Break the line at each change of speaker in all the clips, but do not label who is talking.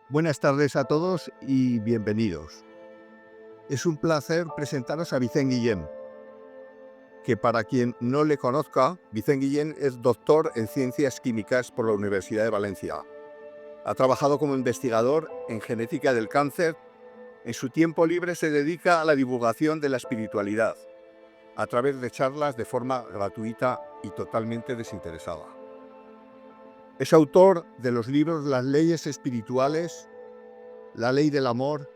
Buenas tardes a todos y bienvenidos. Es un placer presentaros a Vicent Guillén, que para quien no le conozca, Vicent Guillén es doctor en Ciencias Químicas por la Universidad de Valencia. Ha trabajado como investigador en genética del cáncer. En su tiempo libre se dedica a la divulgación de la espiritualidad, a través de charlas de forma gratuita y totalmente desinteresada. Es autor de los libros Las leyes espirituales, La ley del amor,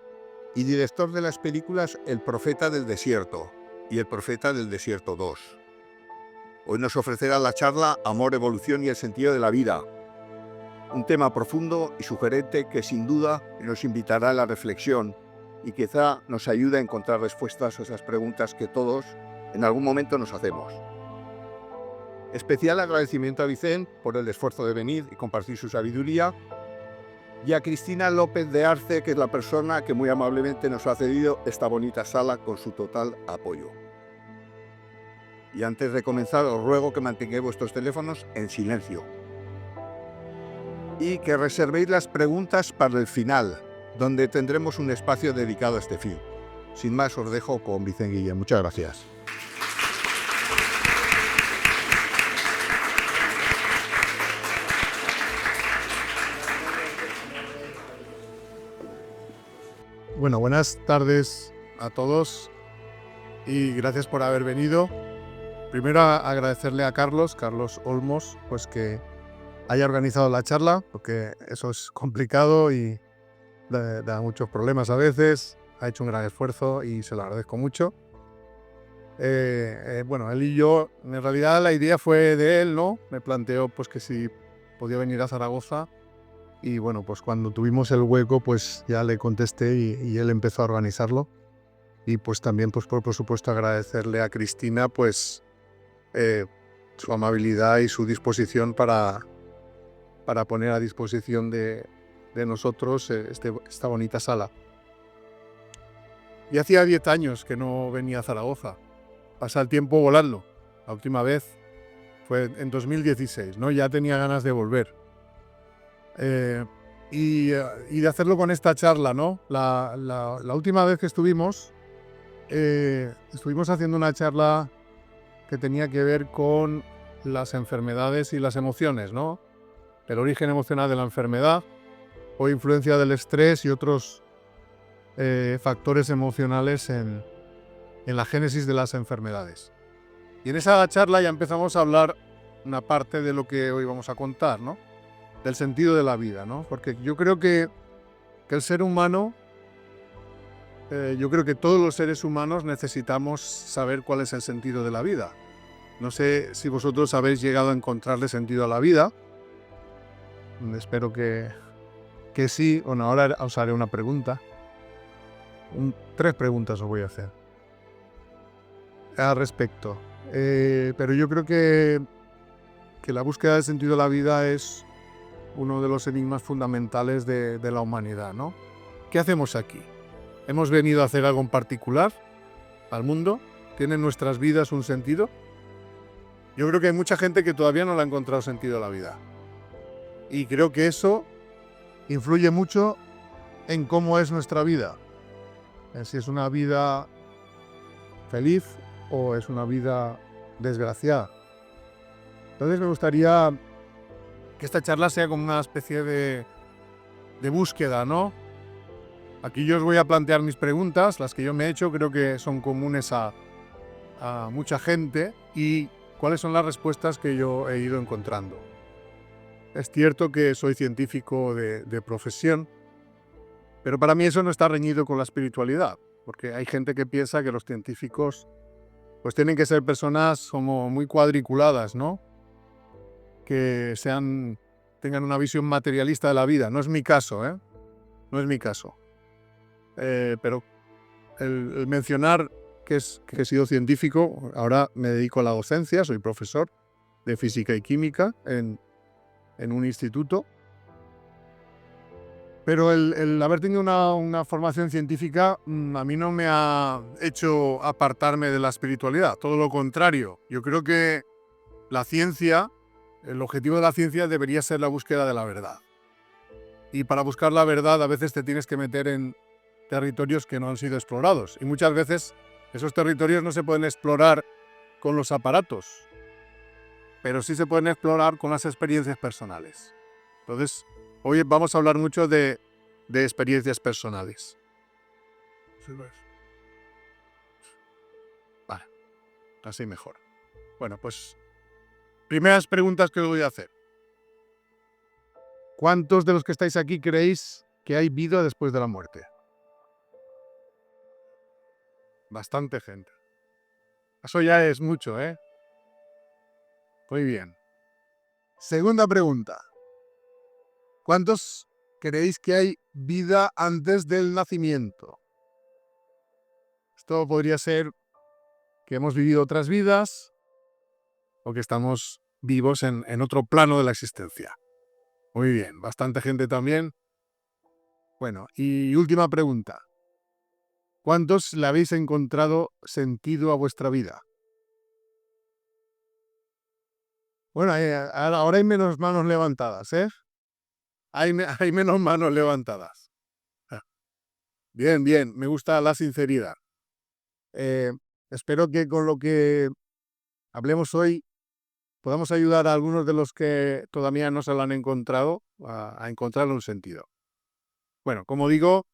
y director de las películas El profeta del desierto y El profeta del desierto 2. Hoy nos ofrecerá la charla Amor, evolución y el sentido de la vida, un tema profundo y sugerente que sin duda nos invitará a la reflexión y quizá nos ayude a encontrar respuestas a esas preguntas que todos en algún momento nos hacemos. Especial agradecimiento a Vicent por el esfuerzo de venir y compartir su sabiduría, y a Cristina López de Arce, que es la persona que muy amablemente nos ha cedido esta bonita sala con su total apoyo. Y antes de comenzar, os ruego que mantengáis vuestros teléfonos en silencio y que reservéis las preguntas para el final, donde tendremos un espacio dedicado a este fin. Sin más, os dejo con Vicent Guillén. Muchas gracias.
Bueno, buenas tardes a todos y gracias por haber venido. Primero agradecerle a Carlos Olmos, pues que haya organizado la charla, porque eso es complicado y da muchos problemas a veces. Ha hecho un gran esfuerzo y se lo agradezco mucho. Bueno, él y yo, en realidad la idea fue de él, ¿no? Me planteó pues que si podía venir a Zaragoza. Y bueno, pues cuando tuvimos el hueco, pues ya le contesté y él empezó a organizarlo. Y pues también, pues por supuesto, agradecerle a Cristina, pues su amabilidad y su disposición para poner a disposición de nosotros esta bonita sala. Y hacía 10 años que no venía a Zaragoza. Pasa el tiempo volando. La última vez fue en 2016, ¿no? Ya tenía ganas de volver. Y de hacerlo con esta charla, ¿no? La última vez que estuvimos haciendo una charla que tenía que ver con las enfermedades y las emociones, ¿no? El origen emocional de la enfermedad o influencia del estrés y otros factores emocionales en la génesis de las enfermedades. Y en esa charla ya empezamos a hablar una parte de lo que hoy vamos a contar, ¿no? Del sentido de la vida, ¿no? Porque yo creo que el ser humano, yo creo que todos los seres humanos necesitamos saber cuál es el sentido de la vida. No sé si vosotros habéis llegado a encontrarle sentido a la vida. Espero que sí. Bueno, ahora os haré una pregunta. 3 preguntas os voy a hacer al respecto. Pero yo creo que la búsqueda del sentido de la vida es uno de los enigmas fundamentales de la humanidad, ¿no? ¿Qué hacemos aquí? ¿Hemos venido a hacer algo en particular al mundo? ¿Tienen nuestras vidas un sentido? Yo creo que hay mucha gente que todavía no le ha encontrado sentido a la vida. Y creo que eso influye mucho en cómo es nuestra vida. Si es una vida feliz o es una vida desgraciada. Entonces me gustaría que esta charla sea como una especie de búsqueda, ¿no? Aquí yo os voy a plantear mis preguntas, las que yo me he hecho, creo que son comunes a mucha gente, y cuáles son las respuestas que yo he ido encontrando. Es cierto que soy científico de profesión, pero para mí eso no está reñido con la espiritualidad, porque hay gente que piensa que los científicos pues tienen que ser personas como muy cuadriculadas, ¿no? Que tengan una visión materialista de la vida. No es mi caso, ¿eh? No es mi caso. Pero el mencionar que he sido científico, ahora me dedico a la docencia, soy profesor de física y química en un instituto. Pero el haber tenido una formación científica a mí no me ha hecho apartarme de la espiritualidad, todo lo contrario. Yo creo que la ciencia, el objetivo de la ciencia debería ser la búsqueda de la verdad. Y para buscar la verdad a veces te tienes que meter en territorios que no han sido explorados. Y muchas veces esos territorios no se pueden explorar con los aparatos, pero sí se pueden explorar con las experiencias personales. Entonces, hoy vamos a hablar mucho de experiencias personales. Vale, así mejor. Bueno, pues primeras preguntas que os voy a hacer. ¿Cuántos de los que estáis aquí creéis que hay vida después de la muerte? Bastante gente. Eso ya es mucho, ¿eh? Muy bien. Segunda pregunta. ¿Cuántos creéis que hay vida antes del nacimiento? Esto podría ser que hemos vivido otras vidas o que estamos vivos en otro plano de la existencia. Muy bien, bastante gente también. Bueno, y última pregunta. ¿Cuántos le habéis encontrado sentido a vuestra vida? Bueno, ahora hay menos manos levantadas, ¿eh? Hay menos manos levantadas. Bien, bien, me gusta la sinceridad. Espero que con lo que hablemos hoy podamos ayudar a algunos de los que todavía no se lo han encontrado a encontrarle un sentido. Bueno, como digo,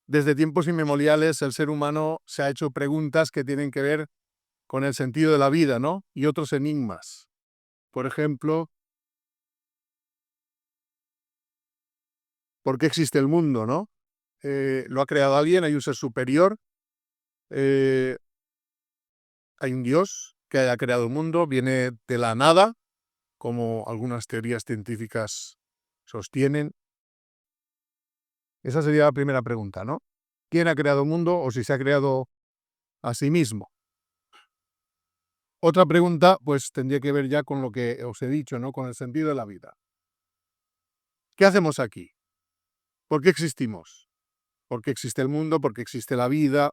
desde tiempos inmemoriales el ser humano se ha hecho preguntas que tienen que ver con el sentido de la vida, ¿no? Y otros enigmas. Por ejemplo, ¿por qué existe el mundo, no? ¿Lo ha creado alguien? ¿Hay un ser superior? ¿Hay un Dios que haya creado el mundo? ¿Viene de la nada, como algunas teorías científicas sostienen? Esa sería la primera pregunta, ¿no? ¿Quién ha creado el mundo o si se ha creado a sí mismo? Otra pregunta, pues tendría que ver ya con lo que os he dicho, ¿no? Con el sentido de la vida. ¿Qué hacemos aquí? ¿Por qué existimos? ¿Por qué existe el mundo? ¿Por qué existe la vida?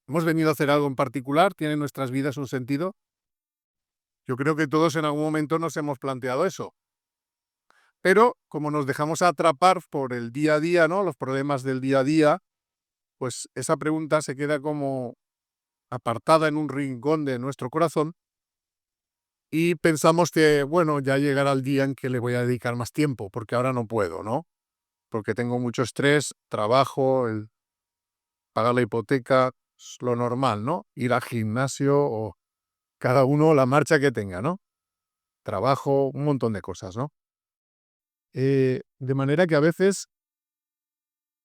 ¿Hemos venido a hacer algo en particular? ¿Tienen nuestras vidas un sentido? Yo creo que todos en algún momento nos hemos planteado eso. Pero como nos dejamos atrapar por el día a día, ¿no? Los problemas del día a día, pues esa pregunta se queda como apartada en un rincón de nuestro corazón y pensamos que, bueno, ya llegará el día en que le voy a dedicar más tiempo, porque ahora no puedo, ¿no? Porque tengo mucho estrés, trabajo, pagar la hipoteca, es lo normal, ¿no? Ir al gimnasio o cada uno la marcha que tenga, ¿no? Trabajo, un montón de cosas, ¿no? De manera que a veces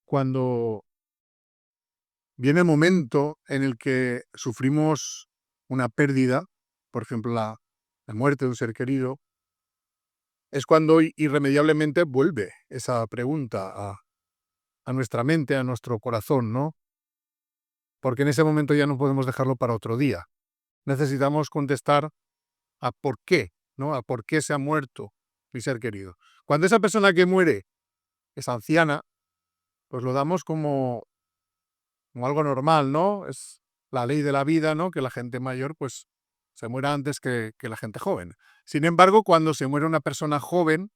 cuando viene el momento en el que sufrimos una pérdida, por ejemplo, la muerte de un ser querido, es cuando irremediablemente vuelve esa pregunta a nuestra mente, a nuestro corazón, ¿no? Porque en ese momento ya no podemos dejarlo para otro día. Necesitamos contestar a por qué, ¿no? A por qué se ha muerto mi ser querido. Cuando esa persona que muere es anciana, pues lo damos como algo normal, ¿no? Es la ley de la vida, ¿no? Que la gente mayor, pues, se muera antes que la gente joven. Sin embargo, cuando se muere una persona joven,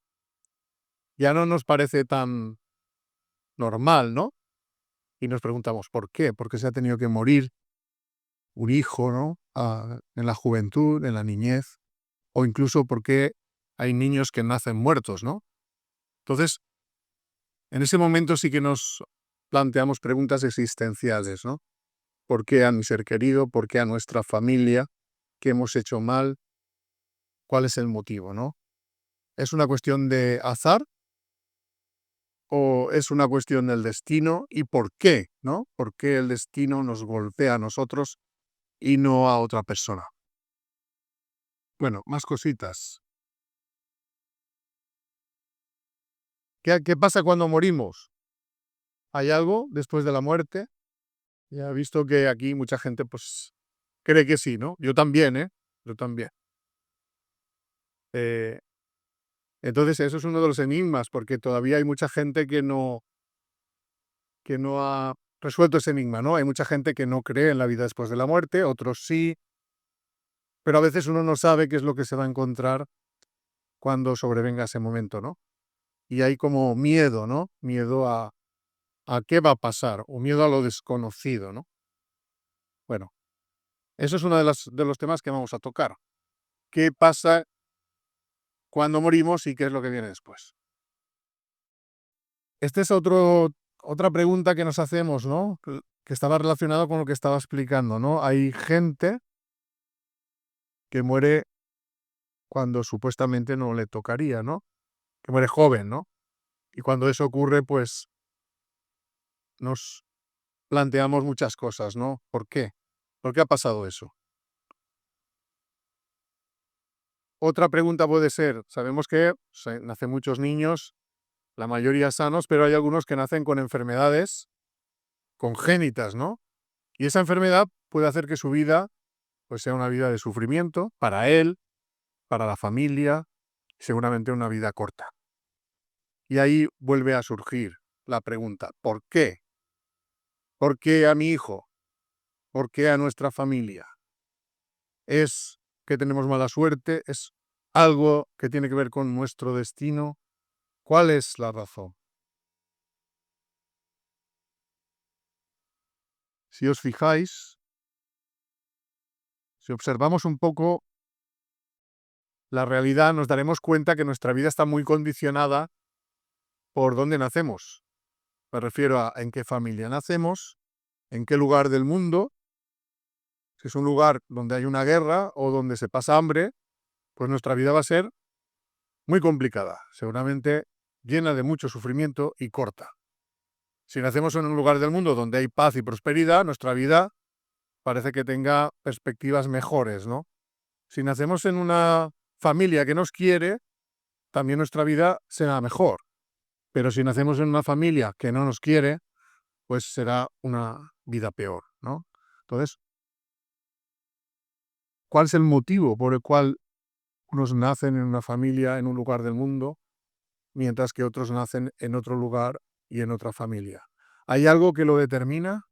ya no nos parece tan normal, ¿no? Y nos preguntamos, ¿por qué? ¿Por qué se ha tenido que morir un hijo, ¿no? En la juventud, en la niñez, o incluso por qué hay niños que nacen muertos, ¿no? Entonces, en ese momento sí que nos planteamos preguntas existenciales, ¿no? ¿Por qué a mi ser querido? ¿Por qué a nuestra familia? ¿Qué hemos hecho mal? ¿Cuál es el motivo, no? ¿Es una cuestión de azar o es una cuestión del destino? ¿Y por qué, no? ¿Por qué el destino nos golpea a nosotros y no a otra persona? Bueno, más cositas. ¿Qué pasa cuando morimos? ¿Hay algo después de la muerte? Ya he visto que aquí mucha gente pues cree que sí, ¿no? Yo también, ¿eh? Yo también. Eh, entonces eso es uno de los enigmas, porque todavía hay mucha gente que no ha resuelto ese enigma, ¿no? Hay mucha gente que no cree en la vida después de la muerte, otros sí, pero a veces uno no sabe qué es lo que se va a encontrar cuando sobrevenga ese momento, ¿no? y hay como miedo, ¿no? Miedo a qué va a pasar o miedo a lo desconocido, ¿no? Bueno, eso es uno de los temas que vamos a tocar. ¿Qué pasa cuando morimos y qué es lo que viene después? Este es otra pregunta que nos hacemos, ¿no? Que estaba relacionado con lo que estaba explicando, ¿no? Hay gente que muere cuando supuestamente no le tocaría, ¿no? Que muere joven, ¿no? Y cuando eso ocurre, pues nos planteamos muchas cosas, ¿no? ¿Por qué? ¿Por qué ha pasado eso? Otra pregunta puede ser, sabemos que nacen muchos niños, la mayoría sanos, pero hay algunos que nacen con enfermedades congénitas, ¿no? Y esa enfermedad puede hacer que su vida pues sea una vida de sufrimiento para él, para la familia, seguramente una vida corta. Y ahí vuelve a surgir la pregunta, ¿por qué? ¿Por qué a mi hijo? ¿Por qué a nuestra familia? ¿Es que tenemos mala suerte? ¿Es algo que tiene que ver con nuestro destino? ¿Cuál es la razón? Si os fijáis, si observamos un poco la realidad, nos daremos cuenta que nuestra vida está muy condicionada por dónde nacemos. Me refiero a en qué familia nacemos, en qué lugar del mundo. Si es un lugar donde hay una guerra o donde se pasa hambre, pues nuestra vida va a ser muy complicada, seguramente llena de mucho sufrimiento y corta. Si nacemos en un lugar del mundo donde hay paz y prosperidad, nuestra vida parece que tenga perspectivas mejores, ¿no? Si nacemos en una familia que nos quiere, también nuestra vida será mejor. Pero si nacemos en una familia que no nos quiere, pues será una vida peor, ¿no? Entonces, ¿cuál es el motivo por el cual unos nacen en una familia, en un lugar del mundo, mientras que otros nacen en otro lugar y en otra familia? ¿Hay algo que lo determina?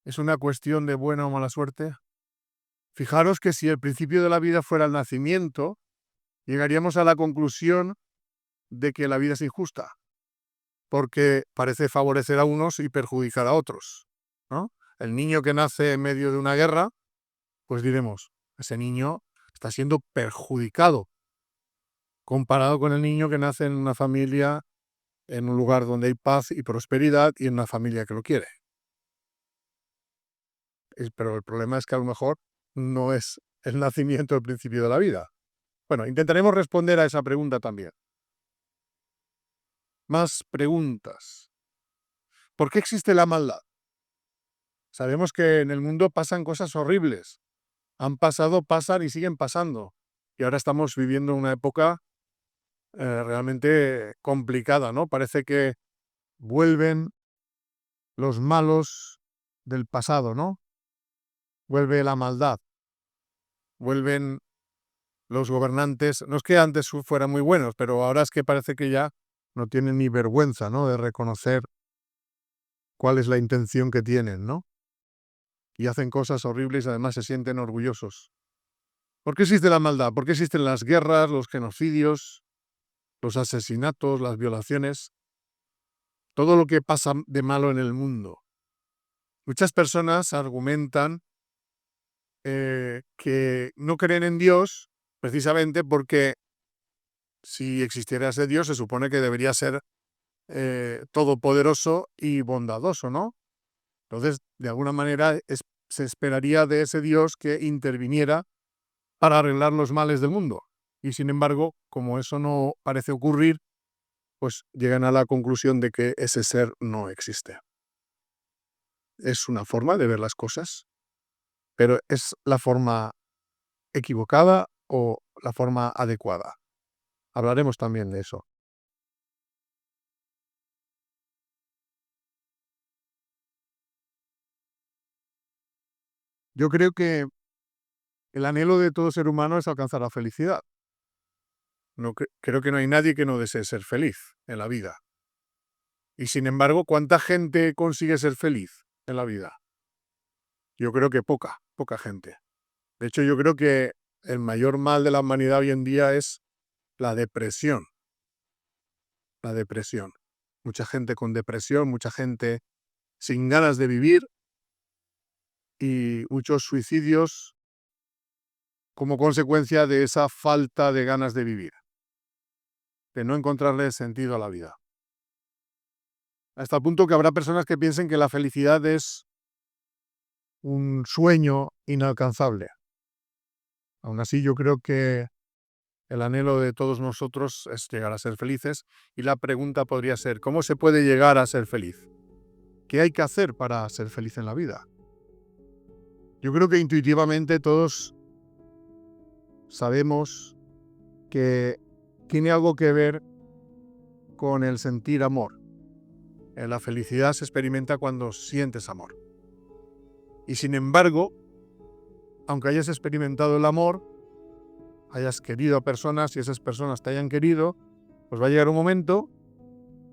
¿Es una cuestión de buena o mala suerte? Fijaros que si el principio de la vida fuera el nacimiento, llegaríamos a la conclusión de que la vida es injusta, porque parece favorecer a unos y perjudicar a otros, ¿no? El niño que nace en medio de una guerra, pues diremos, ese niño está siendo perjudicado comparado con el niño que nace en una familia, en un lugar donde hay paz y prosperidad y en una familia que lo quiere. Pero el problema es que a lo mejor no es el nacimiento el principio de la vida. Bueno, intentaremos responder a esa pregunta también. Más preguntas. ¿Por qué existe la maldad? Sabemos que en el mundo pasan cosas horribles. Han pasado, pasan y siguen pasando. Y ahora estamos viviendo una época realmente complicada, ¿no? Parece que vuelven los malos del pasado, ¿no? Vuelve la maldad, vuelven los gobernantes. No es que antes fueran muy buenos, pero ahora es que parece que ya no tienen ni vergüenza, ¿no? De reconocer cuál es la intención que tienen, ¿no? Y hacen cosas horribles y además se sienten orgullosos. ¿Por qué existe la maldad? ¿Por qué existen las guerras, los genocidios, los asesinatos, las violaciones? Todo lo que pasa de malo en el mundo. Muchas personas argumentan que no creen en Dios precisamente porque si existiera ese Dios se supone que debería ser todopoderoso y bondadoso, ¿no? Entonces, de alguna manera, se esperaría de ese Dios que interviniera para arreglar los males del mundo. Y sin embargo, como eso no parece ocurrir, pues llegan a la conclusión de que ese ser no existe. Es una forma de ver las cosas, pero ¿es la forma equivocada o la forma adecuada? Hablaremos también de eso. Yo creo que el anhelo de todo ser humano es alcanzar la felicidad. No, creo que no hay nadie que no desee ser feliz en la vida. Y sin embargo, ¿cuánta gente consigue ser feliz en la vida? Yo creo que poca gente. De hecho, yo creo que el mayor mal de la humanidad hoy en día es la depresión. la depresión. Mucha gente con depresión, mucha gente sin ganas de vivir y muchos suicidios como consecuencia de esa falta de ganas de vivir, de no encontrarle sentido a la vida. Hasta el punto que habrá personas que piensen que la felicidad es un sueño inalcanzable. Aún así, yo creo que el anhelo de todos nosotros es llegar a ser felices y la pregunta podría ser, ¿cómo se puede llegar a ser feliz? ¿Qué hay que hacer para ser feliz en la vida? Yo creo que intuitivamente todos sabemos que tiene algo que ver con el sentir amor. La felicidad se experimenta cuando sientes amor. Y sin embargo, aunque hayas experimentado el amor, hayas querido a personas y esas personas te hayan querido, pues va a llegar un momento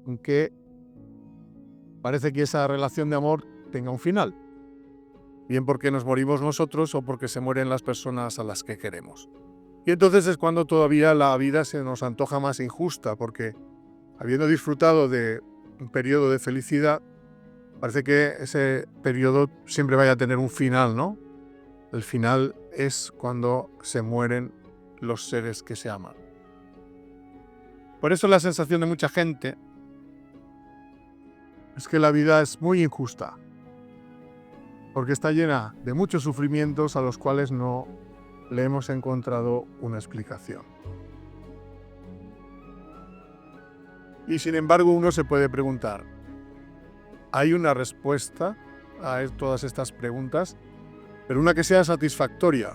en que parece que esa relación de amor tenga un final. Bien porque nos morimos nosotros o porque se mueren las personas a las que queremos. Y entonces es cuando todavía la vida se nos antoja más injusta, porque habiendo disfrutado de un periodo de felicidad, parece que ese periodo siempre vaya a tener un final, ¿no? El final es cuando se mueren los seres que se aman. Por eso la sensación de mucha gente es que la vida es muy injusta, porque está llena de muchos sufrimientos a los cuales no le hemos encontrado una explicación. Y sin embargo, uno se puede preguntar, ¿hay una respuesta a todas estas preguntas? Pero una que sea satisfactoria,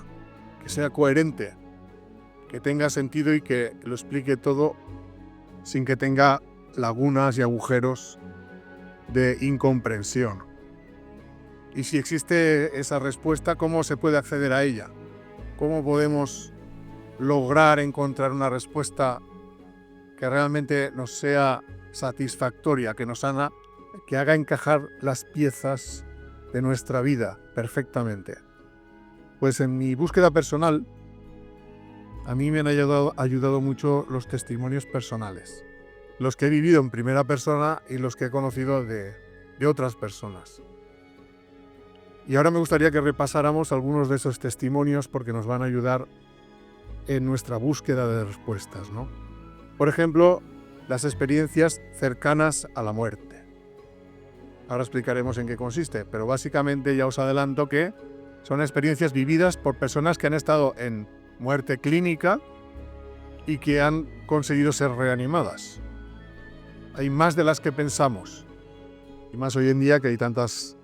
que sea coherente, que tenga sentido y que lo explique todo sin que tenga lagunas y agujeros de incomprensión. Y si existe esa respuesta, ¿cómo se puede acceder a ella? ¿Cómo podemos lograr encontrar una respuesta que realmente nos sea satisfactoria, que haga encajar las piezas de nuestra vida perfectamente? Pues en mi búsqueda personal, a mí me han ayudado mucho los testimonios personales, los que he vivido en primera persona y los que he conocido de otras personas. Y ahora me gustaría que repasáramos algunos de esos testimonios porque nos van a ayudar en nuestra búsqueda de respuestas, ¿no? Por ejemplo, las experiencias cercanas a la muerte. Ahora explicaremos en qué consiste, pero básicamente ya os adelanto que son experiencias vividas por personas que han estado en muerte clínica y que han conseguido ser reanimadas. Hay más de las que pensamos, y más hoy en día que hay tantos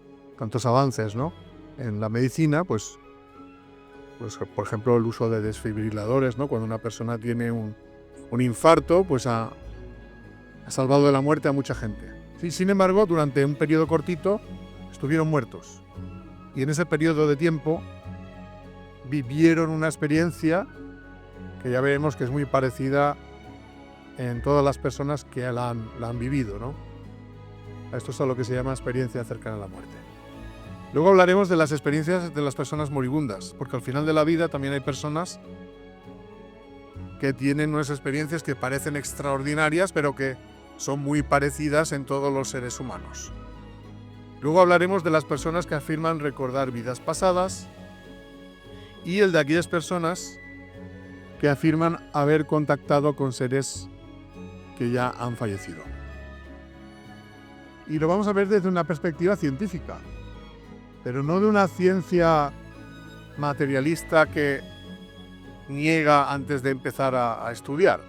avances, ¿no? En la medicina, pues por ejemplo el uso de desfibriladores, ¿no? Cuando una persona tiene un infarto, pues ha salvado de la muerte a mucha gente. Sí, sin embargo, durante un periodo cortito estuvieron muertos. Y en ese periodo de tiempo vivieron una experiencia que ya veremos que es muy parecida en todas las personas que la han vivido, ¿no? Esto es a lo que se llama experiencia cercana a la muerte. Luego hablaremos de las experiencias de las personas moribundas, porque al final de la vida también hay personas que tienen unas experiencias que parecen extraordinarias, pero que son muy parecidas en todos los seres humanos. Luego hablaremos de las personas que afirman recordar vidas pasadas y el de aquellas personas que afirman haber contactado con seres que ya han fallecido. Y lo vamos a ver desde una perspectiva científica, pero no de una ciencia materialista que niega antes de empezar a estudiar,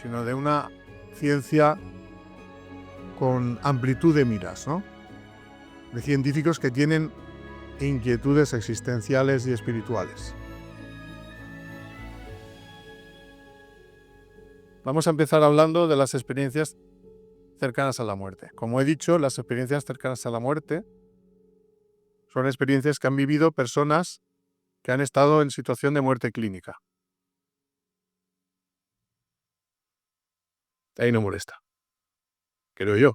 sino de una ciencia con amplitud de miras, ¿no? De científicos que tienen inquietudes existenciales y espirituales. Vamos a empezar hablando de las experiencias cercanas a la muerte. Como he dicho, las experiencias cercanas a la muerte son experiencias que han vivido personas que han estado en situación de muerte clínica. Ahí no molesta, creo yo.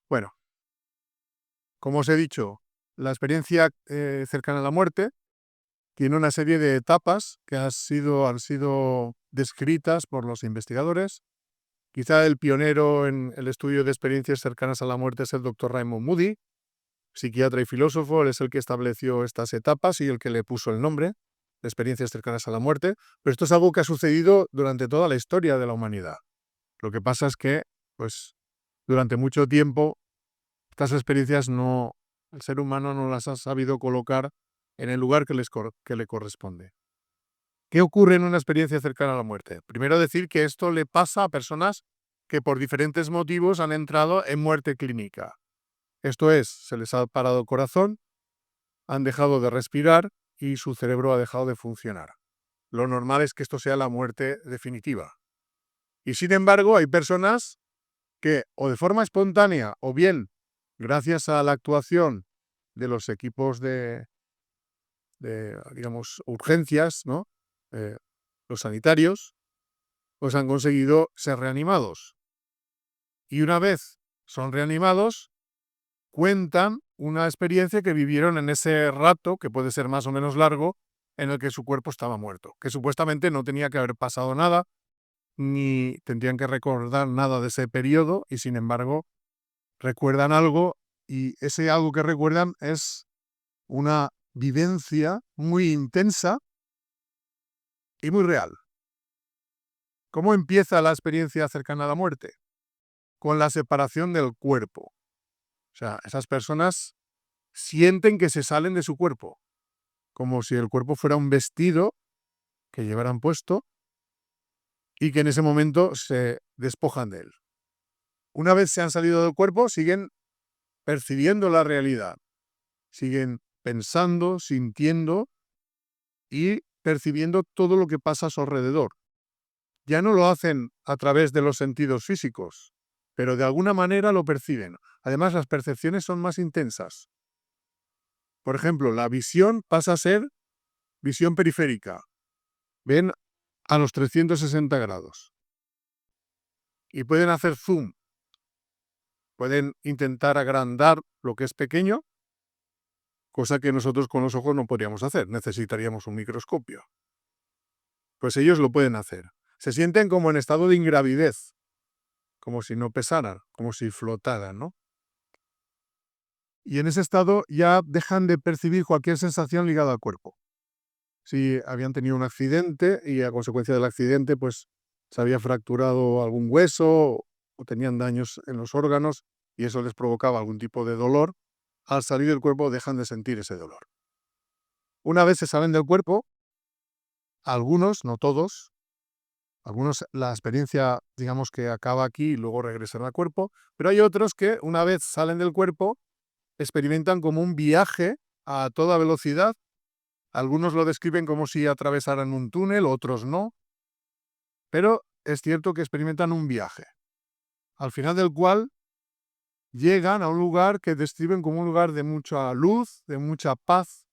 Bueno, como os he dicho, la experiencia cercana a la muerte tiene una serie de etapas que han sido descritas por los investigadores Quizá el pionero en el estudio de experiencias cercanas a la muerte es el Dr. Raymond Moody, psiquiatra y filósofo. Él es el que estableció estas etapas y el que le puso el nombre de experiencias cercanas a la muerte. Pero esto es algo que ha sucedido durante toda la historia de la humanidad. Lo que pasa es que, pues, durante mucho tiempo, estas experiencias el ser humano no las ha sabido colocar en el lugar que le corresponde. ¿Qué ocurre en una experiencia cercana a la muerte? Primero decir que esto le pasa a personas que por diferentes motivos han entrado en muerte clínica. Esto es, se les ha parado el corazón, han dejado de respirar y su cerebro ha dejado de funcionar. Lo normal es que esto sea la muerte definitiva. Y sin embargo, hay personas que o de forma espontánea o bien gracias a la actuación de los equipos de digamos, urgencias, ¿no? Los sanitarios, pues han conseguido ser reanimados. Y una vez son reanimados, cuentan una experiencia que vivieron en ese rato, que puede ser más o menos largo, en el que su cuerpo estaba muerto, que supuestamente no tenía que haber pasado nada, ni tendrían que recordar nada de ese periodo, y sin embargo recuerdan algo, y ese algo que recuerdan es una vivencia muy intensa y muy real. ¿Cómo empieza la experiencia cercana a la muerte? Con la separación del cuerpo. O sea, esas personas sienten que se salen de su cuerpo, como si el cuerpo fuera un vestido que llevaran puesto y que en ese momento se despojan de él. Una vez se han salido del cuerpo, siguen percibiendo la realidad, siguen pensando, sintiendo y percibiendo todo lo que pasa a su alrededor. Ya no lo hacen a través de los sentidos físicos, pero de alguna manera lo perciben. Además, las percepciones son más intensas. Por ejemplo, la visión pasa a ser visión periférica. Ven a los 360 grados. Y pueden hacer zoom. Pueden intentar agrandar lo que es pequeño, cosa que nosotros con los ojos no podríamos hacer. Necesitaríamos un microscopio. Pues ellos lo pueden hacer. Se sienten como en estado de ingravidez, como si no pesaran, como si flotaran, ¿no? Y en ese estado ya dejan de percibir cualquier sensación ligada al cuerpo. Si habían tenido un accidente y a consecuencia del accidente pues se había fracturado algún hueso o tenían daños en los órganos y eso les provocaba algún tipo de dolor, al salir del cuerpo dejan de sentir ese dolor. Una vez se salen del cuerpo, algunos, no todos, algunos la experiencia digamos que acaba aquí y luego regresan al cuerpo, pero hay otros que una vez salen del cuerpo experimentan como un viaje a toda velocidad. Algunos lo describen como si atravesaran un túnel, otros no, pero es cierto que experimentan un viaje, al final del cual llegan a un lugar que describen como un lugar de mucha luz, de mucha paz,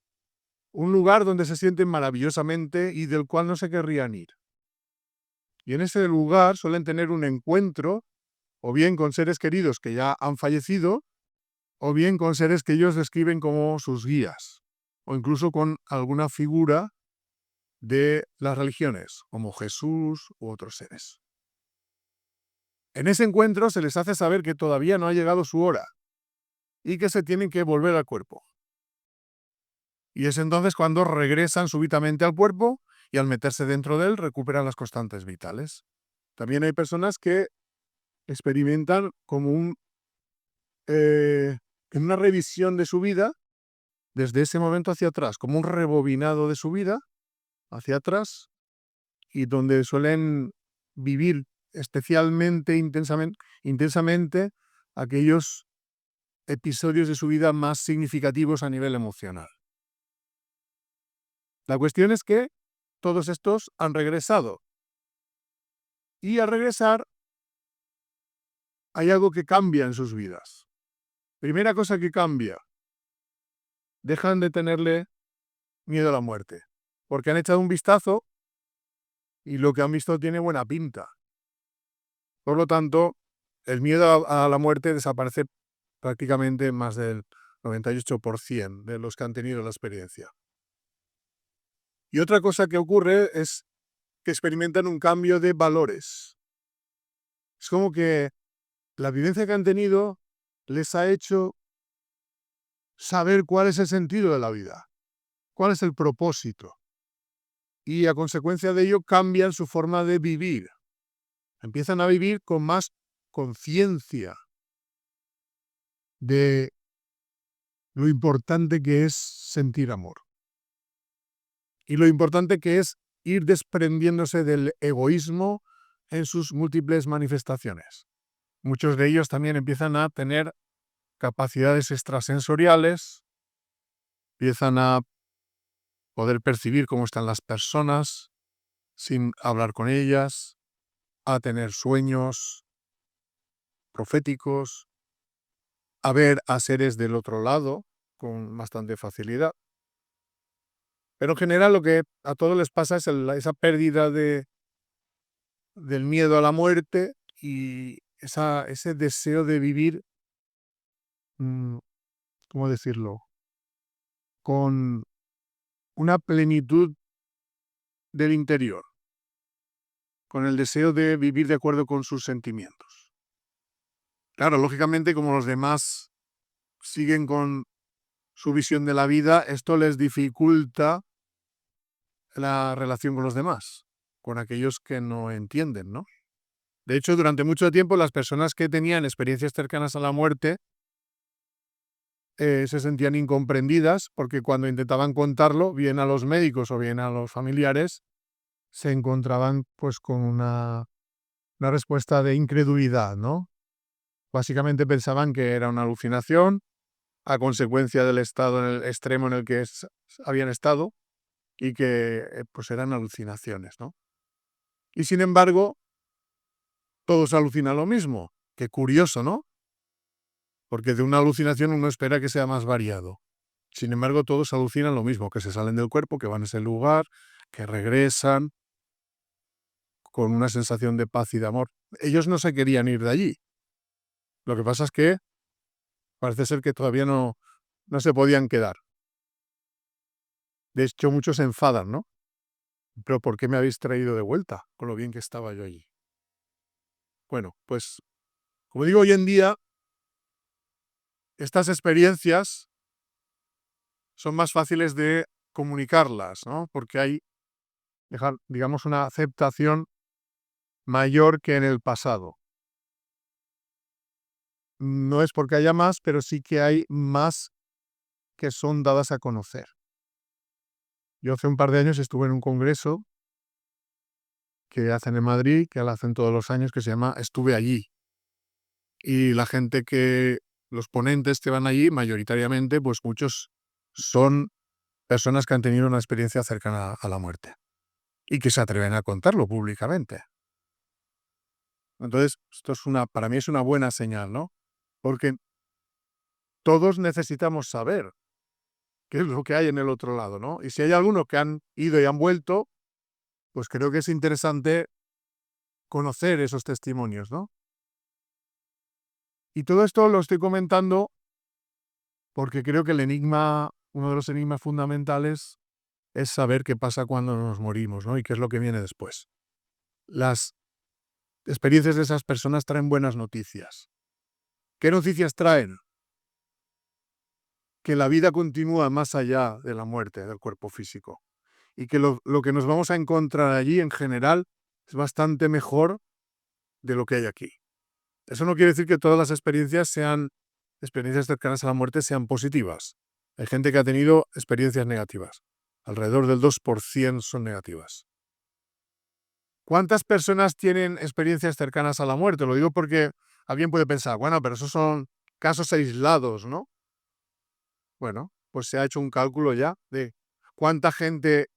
un lugar donde se sienten maravillosamente y del cual no se querrían ir. Y en ese lugar suelen tener un encuentro, o bien con seres queridos que ya han fallecido, o bien con seres que ellos describen como sus guías, o incluso con alguna figura de las religiones, como Jesús u otros seres. En ese encuentro se les hace saber que todavía no ha llegado su hora y que se tienen que volver al cuerpo. Y es entonces cuando regresan súbitamente al cuerpo y al meterse dentro de él recuperan las constantes vitales. También hay personas que experimentan como en una revisión de su vida desde ese momento hacia atrás, como un rebobinado de su vida hacia atrás y donde suelen vivir especialmente intensamente aquellos episodios de su vida más significativos a nivel emocional. La cuestión es que todos estos han regresado y al regresar hay algo que cambia en sus vidas. Primera cosa que cambia, dejan de tenerle miedo a la muerte, porque han echado un vistazo y lo que han visto tiene buena pinta. Por lo tanto, el miedo a la muerte desaparece prácticamente más del 98% de los que han tenido la experiencia. Y otra cosa que ocurre es que experimentan un cambio de valores. Es como que la vivencia que han tenido les ha hecho saber cuál es el sentido de la vida, cuál es el propósito. Y a consecuencia de ello cambian su forma de vivir. Empiezan a vivir con más conciencia de lo importante que es sentir amor. Y lo importante que es ir desprendiéndose del egoísmo en sus múltiples manifestaciones. Muchos de ellos también empiezan a tener capacidades extrasensoriales, empiezan a poder percibir cómo están las personas sin hablar con ellas, a tener sueños proféticos, a ver a seres del otro lado con bastante facilidad. Pero en general lo que a todos les pasa es esa pérdida del miedo a la muerte y ese deseo de vivir, ¿cómo decirlo?, con una plenitud del interior, con el deseo de vivir de acuerdo con sus sentimientos. Claro, lógicamente, como los demás siguen con su visión de la vida, esto les dificulta la relación con los demás, con aquellos que no entienden, ¿no? De hecho, durante mucho tiempo las personas que tenían experiencias cercanas a la muerte se sentían incomprendidas porque cuando intentaban contarlo, bien a los médicos o bien a los familiares, se encontraban pues con una respuesta de incredulidad, ¿no? Básicamente pensaban que era una alucinación a consecuencia del estado en el extremo en el que habían estado y que pues eran alucinaciones, ¿no? Y sin embargo, todos alucinan lo mismo. Qué curioso, ¿no? Porque de una alucinación uno espera que sea más variado. Sin embargo, todos alucinan lo mismo, que se salen del cuerpo, que van a ese lugar, que regresan con una sensación de paz y de amor. Ellos no se querían ir de allí. Lo que pasa es que parece ser que todavía no se podían quedar. De hecho, muchos se enfadan, ¿no? Pero ¿por qué me habéis traído de vuelta con lo bien que estaba yo allí? Bueno, pues, como digo, hoy en día, estas experiencias son más fáciles de comunicarlas, ¿no? Porque hay, digamos, una aceptación mayor que en el pasado. No es porque haya más, pero sí que hay más que son dadas a conocer. Yo hace un par de años estuve en un congreso que hacen en Madrid, que lo hacen todos los años, que se llama Estuve allí. Y la gente los ponentes que van allí, mayoritariamente, pues muchos son personas que han tenido una experiencia cercana a la muerte y que se atreven a contarlo públicamente. Entonces, para mí es una buena señal, ¿no? Porque todos necesitamos saber qué es lo que hay en el otro lado, ¿no? Y si hay algunos que han ido y han vuelto, pues creo que es interesante conocer esos testimonios, ¿no? Y todo esto lo estoy comentando porque creo que uno de los enigmas fundamentales es saber qué pasa cuando nos morimos, ¿no? Y qué es lo que viene después. Las experiencias de esas personas traen buenas noticias. ¿Qué noticias traen? Que la vida continúa más allá de la muerte del cuerpo físico y que lo que nos vamos a encontrar allí en general es bastante mejor de lo que hay aquí. Eso no quiere decir que todas las experiencias cercanas a la muerte sean positivas. Hay gente que ha tenido experiencias negativas. Alrededor del 2% son negativas. ¿Cuántas personas tienen experiencias cercanas a la muerte? Lo digo porque alguien puede pensar, bueno, pero esos son casos aislados, ¿no? Bueno, pues se ha hecho un cálculo ya de cuánta gente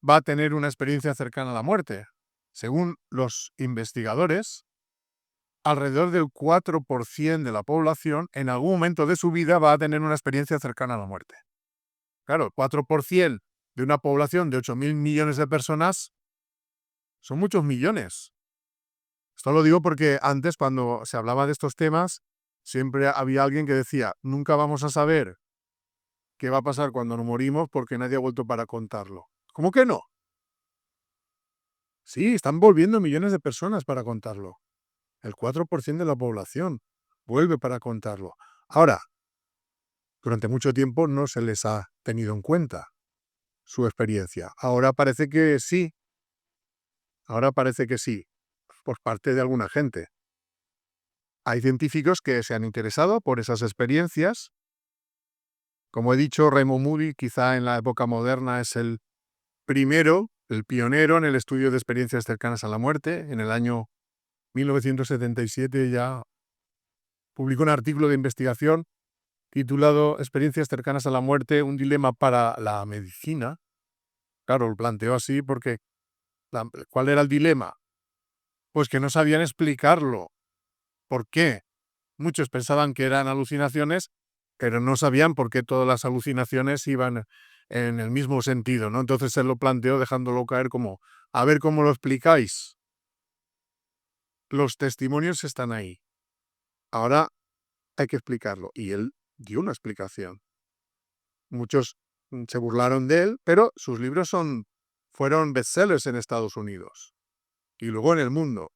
va a tener una experiencia cercana a la muerte. Según los investigadores, alrededor del 4% de la población en algún momento de su vida va a tener una experiencia cercana a la muerte. Claro, 4% de una población de 8.000 millones de personas son muchos millones. Esto lo digo porque antes, cuando se hablaba de estos temas, siempre había alguien que decía, nunca vamos a saber qué va a pasar cuando nos morimos porque nadie ha vuelto para contarlo. ¿Cómo que no? Sí, están volviendo millones de personas para contarlo. El 4% de la población vuelve para contarlo. Ahora, durante mucho tiempo no se les ha tenido en cuenta su experiencia. Ahora parece que sí. Ahora parece que sí, por parte de alguna gente. Hay científicos que se han interesado por esas experiencias. Como he dicho, Raymond Moody quizá en la época moderna es el primero, el pionero en el estudio de experiencias cercanas a la muerte. En el año 1977 ya publicó un artículo de investigación titulado Experiencias cercanas a la muerte, un dilema para la medicina. Claro, lo planteó así porque ¿cuál era el dilema? Pues que no sabían explicarlo. ¿Por qué? Muchos pensaban que eran alucinaciones, pero no sabían por qué todas las alucinaciones iban en el mismo sentido, ¿no? Entonces se lo planteó dejándolo caer como, a ver cómo lo explicáis. Los testimonios están ahí. Ahora hay que explicarlo. Y él dio una explicación. Muchos se burlaron de él, pero sus libros fueron bestsellers en Estados Unidos y luego en el mundo.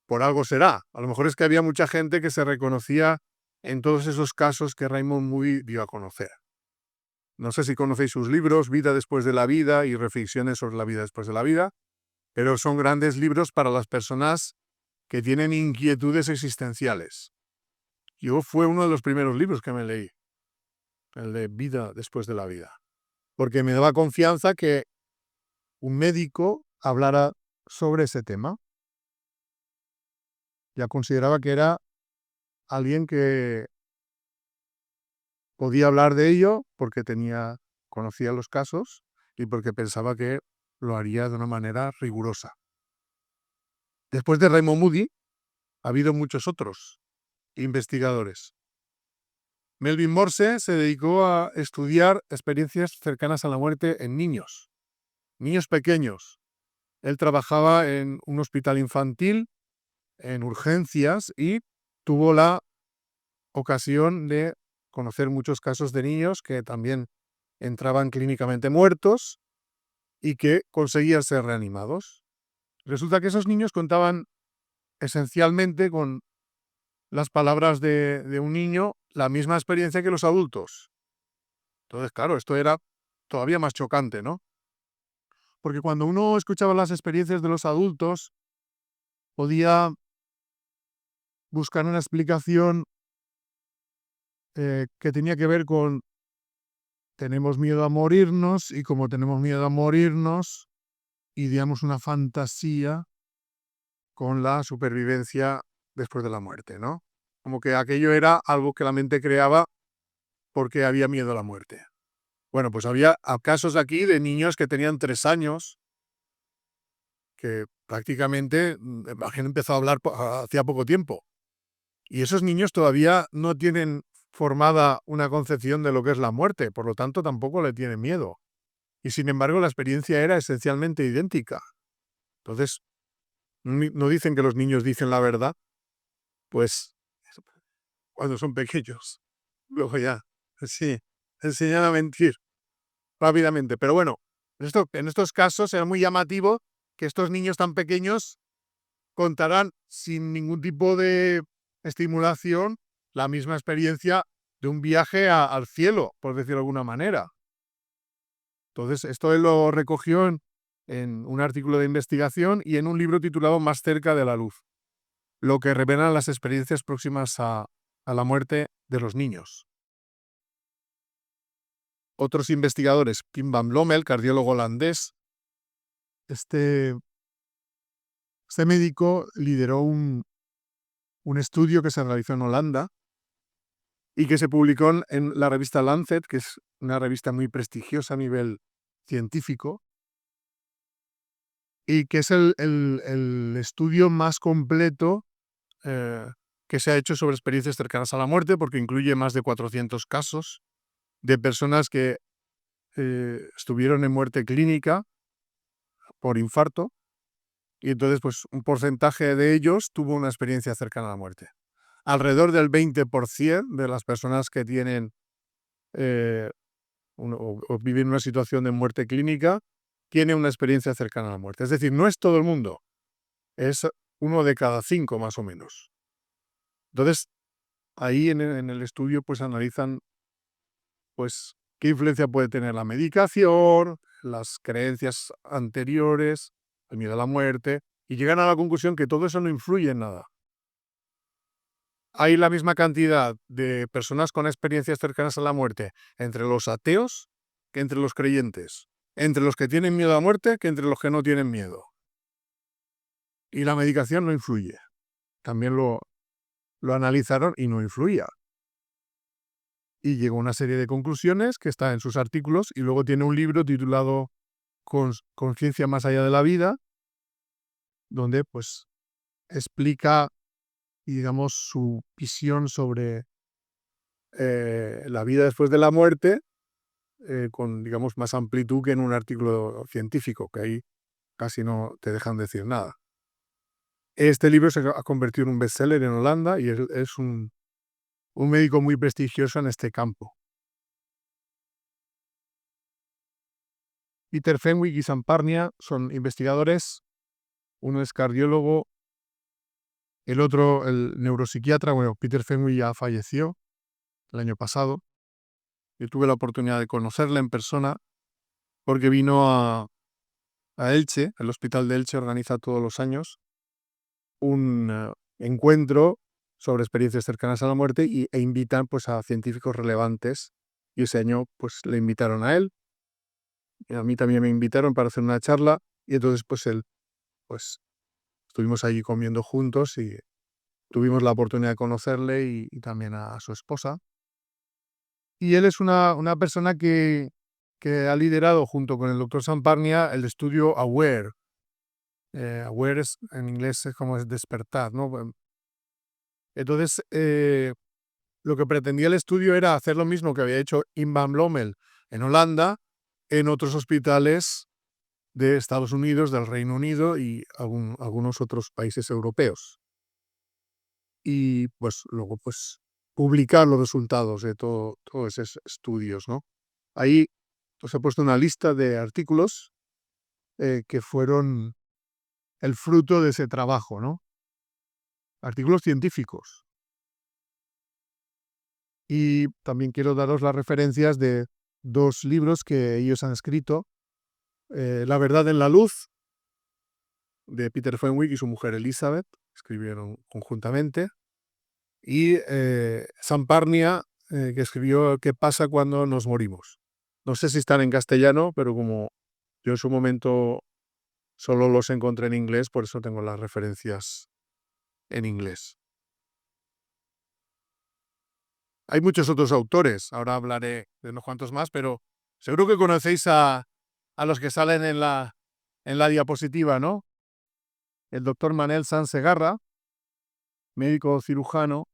Por algo será. A lo mejor es que había mucha gente que se reconocía en todos esos casos que Raymond Moody dio a conocer. No sé si conocéis sus libros, Vida después de la vida y Reflexiones sobre la vida después de la vida, pero son grandes libros para las personas que tienen inquietudes existenciales. Yo fue uno de los primeros libros que me leí, el de Vida después de la vida, porque me daba confianza que un médico hablara sobre ese tema. Ya consideraba que era alguien que podía hablar de ello porque conocía los casos y porque pensaba que lo haría de una manera rigurosa. Después de Raymond Moody, ha habido muchos otros investigadores. Melvin Morse se dedicó a estudiar experiencias cercanas a la muerte en niños pequeños. Él trabajaba en un hospital infantil, en urgencias, y tuvo la ocasión de conocer muchos casos de niños que también entraban clínicamente muertos y que conseguían ser reanimados. Resulta que esos niños contaban esencialmente con las palabras de un niño la misma experiencia que los adultos. Entonces, claro, esto era todavía más chocante, ¿no? Porque cuando uno escuchaba las experiencias de los adultos, podía buscar una explicación que tenía que ver con tenemos miedo a morirnos y como tenemos miedo a morirnos, ideamos una fantasía con la supervivencia después de la muerte, ¿no? Como que aquello era algo que la mente creaba porque había miedo a la muerte. Bueno, pues había casos aquí de niños que tenían 3 años, que prácticamente han empezado a hablar hacía poco tiempo. Y esos niños todavía no tienen formada una concepción de lo que es la muerte, por lo tanto tampoco le tienen miedo. Y sin embargo la experiencia era esencialmente idéntica. Entonces, no dicen que los niños dicen la verdad, pues cuando son pequeños. Luego ya, sí, enseñan a mentir rápidamente. Pero bueno, en estos casos era muy llamativo que estos niños tan pequeños contarán sin ningún tipo de estimulación la misma experiencia de un viaje al cielo, por decirlo de alguna manera. Entonces, esto él lo recogió en un artículo de investigación y en un libro titulado Más cerca de la luz, lo que revelan las experiencias próximas a la muerte de los niños. Otros investigadores, Pim van Lommel, cardiólogo holandés, este médico lideró un estudio que se realizó en Holanda y que se publicó en la revista Lancet, que es una revista muy prestigiosa a nivel científico, y que es el estudio más completo que se ha hecho sobre experiencias cercanas a la muerte, porque incluye más de 400 casos de personas que estuvieron en muerte clínica por infarto, y entonces pues un porcentaje de ellos tuvo una experiencia cercana a la muerte. Alrededor del 20% de las personas que tienen o viven una situación de muerte clínica tiene una experiencia cercana a la muerte. Es decir, no es todo el mundo, es 1 de cada 5 más o menos. Entonces, ahí en el estudio pues analizan pues qué influencia puede tener la medicación, las creencias anteriores, el miedo a la muerte, y llegan a la conclusión que todo eso no influye en nada. Hay la misma cantidad de personas con experiencias cercanas a la muerte entre los ateos que entre los creyentes, entre los que tienen miedo a la muerte que entre los que no tienen miedo. Y la medicación no influye. También lo analizaron y no influía. Y llegó a una serie de conclusiones que está en sus artículos y luego tiene un libro titulado Conciencia más allá de la vida, donde pues explica, digamos, su visión sobre la vida después de la muerte, con, digamos, más amplitud que en un artículo científico, que ahí casi no te dejan decir nada. Este libro se ha convertido en un bestseller en Holanda y es un médico muy prestigioso en este campo. Peter Fenwick y Sam Parnia son investigadores. Uno es cardiólogo, el otro, el neuropsiquiatra. Bueno, Peter Fenwick ya falleció el año pasado. Yo tuve la oportunidad de conocerle en persona porque vino a Elche. El Hospital de Elche organiza todos los años un encuentro sobre experiencias cercanas a la muerte e invitan pues, a científicos relevantes. Y ese año pues, le invitaron a él. Y a mí también me invitaron para hacer una charla. Y entonces pues él, pues estuvimos allí comiendo juntos y tuvimos la oportunidad de conocerle y también a su esposa. Y él es una persona que ha liderado junto con el doctor Samparnia el estudio AWARE. AWARE en inglés es como es despertar, ¿no? Entonces, lo que pretendía el estudio era hacer lo mismo que había hecho Im van Lommel en Holanda, en otros hospitales de Estados Unidos, del Reino Unido y algunos otros países europeos. Y pues luego pues publicar los resultados de todos esos estudios, ¿no? Ahí os he puesto una lista de artículos que fueron el fruto de ese trabajo, ¿no? Artículos científicos. Y también quiero daros las referencias de 2 libros que ellos han escrito. La verdad en la luz, de Peter Fenwick y su mujer Elizabeth, escribieron conjuntamente. Y Sam Parnia, que escribió ¿Qué pasa cuando nos morimos? No sé si están en castellano, pero como yo en su momento solo los encontré en inglés, por eso tengo las referencias en inglés. Hay muchos otros autores, ahora hablaré de unos cuantos más, pero seguro que conocéis a los que salen en la diapositiva, ¿no? El doctor Manel Sanz Segarra, médico cirujano,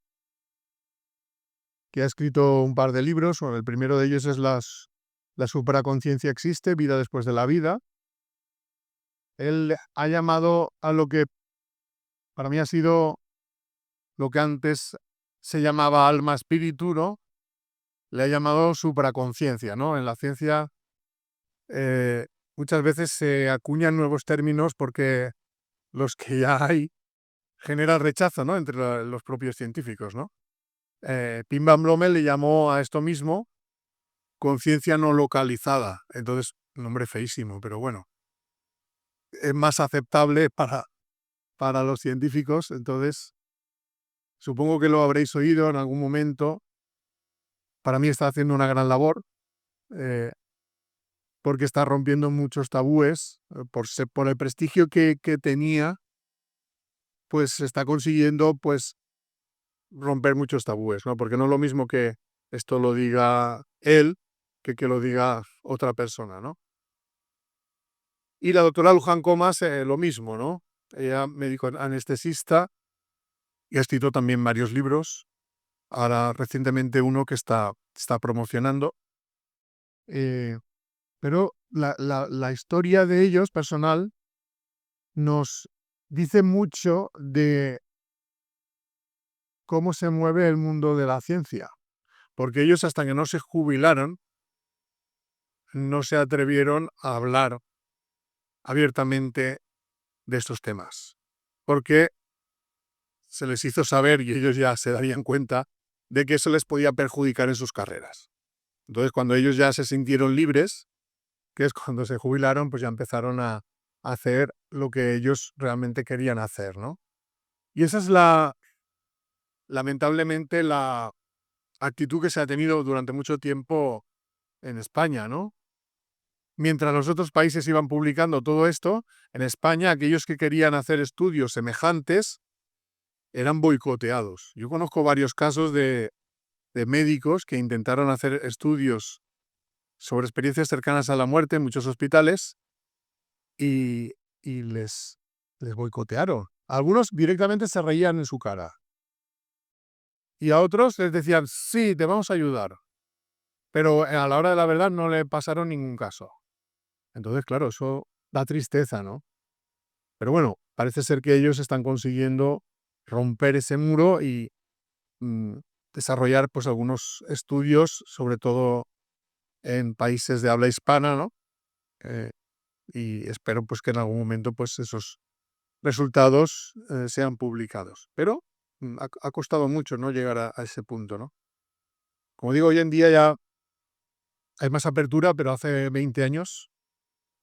que ha escrito un par de libros. Bueno, el primero de ellos es La supraconciencia existe, vida después de la vida. Él ha llamado a lo que para mí ha sido lo que antes se llamaba alma-espíritu, ¿no? Le ha llamado supraconciencia, ¿no? En la ciencia muchas veces se acuñan nuevos términos porque los que ya hay generan rechazo, ¿no? Entre los propios científicos, ¿no? Pim van Lommel le llamó a esto mismo conciencia no localizada. Entonces, un nombre feísimo, pero bueno, es más aceptable para los científicos. Entonces, supongo que lo habréis oído en algún momento. Para mí está haciendo una gran labor porque está rompiendo muchos tabúes. Por el prestigio que tenía, pues está consiguiendo pues, romper muchos tabúes, ¿no? Porque no es lo mismo que esto lo diga él que lo diga otra persona, ¿no? Y la doctora Luján Comas, lo mismo, ¿no? Ella médico anestesista y ha escrito también varios libros. Ahora recientemente uno que está promocionando. Pero la historia de ellos, personal, nos dice mucho de cómo se mueve el mundo de la ciencia. Porque ellos, hasta que no se jubilaron, no se atrevieron a hablar abiertamente de estos temas. porque se les hizo saber y ellos ya se darían cuenta de que eso les podía perjudicar en sus carreras. Entonces, cuando ellos ya se sintieron libres, que es cuando se jubilaron, pues ya empezaron a hacer lo que ellos realmente querían hacer, ¿no? Y esa es lamentablemente, la actitud que se ha tenido durante mucho tiempo en España, ¿no? Mientras los otros países iban publicando todo esto, en España aquellos que querían hacer estudios semejantes eran boicoteados. Yo conozco varios casos de médicos que intentaron hacer estudios sobre experiencias cercanas a la muerte en muchos hospitales y, les boicotearon. Algunos directamente se reían en su cara y a otros les decían, sí, te vamos a ayudar. Pero a la hora de la verdad no le pasaron ningún caso. Entonces, claro, eso da tristeza, ¿no? Pero bueno, parece ser que ellos están consiguiendo romper ese muro y mm, desarrollar pues algunos estudios, sobre todo en países de habla hispana, ¿no? Eh, y espero pues que en algún momento pues esos resultados sean publicados. Pero ha costado mucho, ¿no?, llegar a ese punto, ¿no? Como digo, hoy en día ya hay más apertura, pero hace 20 años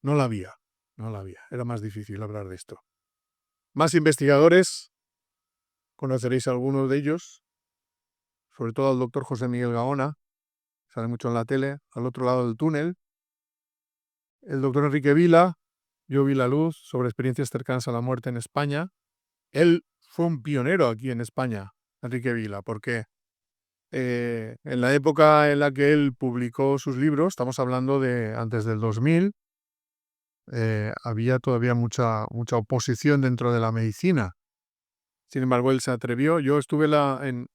no la había. No la había. Era más difícil hablar de esto. Más investigadores, conoceréis a algunos de ellos, sobre todo al doctor José Miguel Gaona, sale mucho en la tele, al otro lado del túnel. El doctor Enrique Vila, Yo vi la luz, sobre experiencias cercanas a la muerte en España. Él fue un pionero aquí en España, Enrique Vila, porque en la época en la que él publicó sus libros, estamos hablando de antes del 2000, había todavía mucha oposición dentro de la medicina. Sin embargo, él se atrevió. Yo estuve en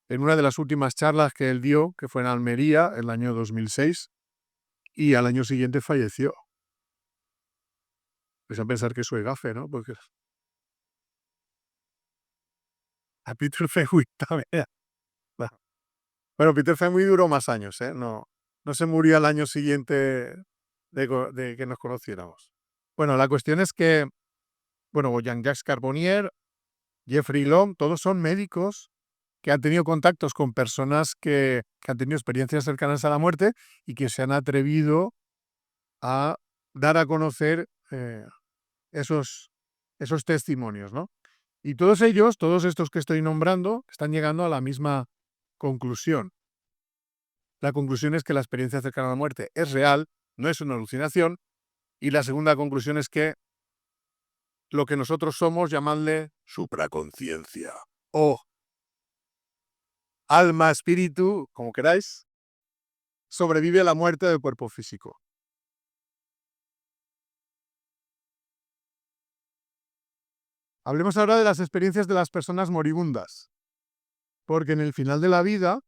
una de las últimas charlas que él dio, que fue en Almería, el año 2006, y al año siguiente falleció. Pues a pensar que soy gafe, ¿no? Porque a Peter Fenwick también. Bueno, Peter Fenwick duró más años, ¿eh? No se murió al año siguiente de que nos conociéramos. Bueno, la cuestión es que, bueno, Jean-Jacques Carbonnier, Jeffrey Long, todos son médicos que han tenido contactos con personas que han tenido experiencias cercanas a la muerte y que se han atrevido a dar a conocer esos testimonios, ¿no? Y todos ellos, todos estos que estoy nombrando, están llegando a la misma conclusión. La conclusión es que la experiencia cercana a la muerte es real, no es una alucinación. Y la segunda conclusión es que lo que nosotros somos, llamadle supraconciencia o alma, espíritu, como queráis, sobrevive a la muerte del cuerpo físico. Hablemos ahora de las experiencias de las personas moribundas, porque en el final de la vida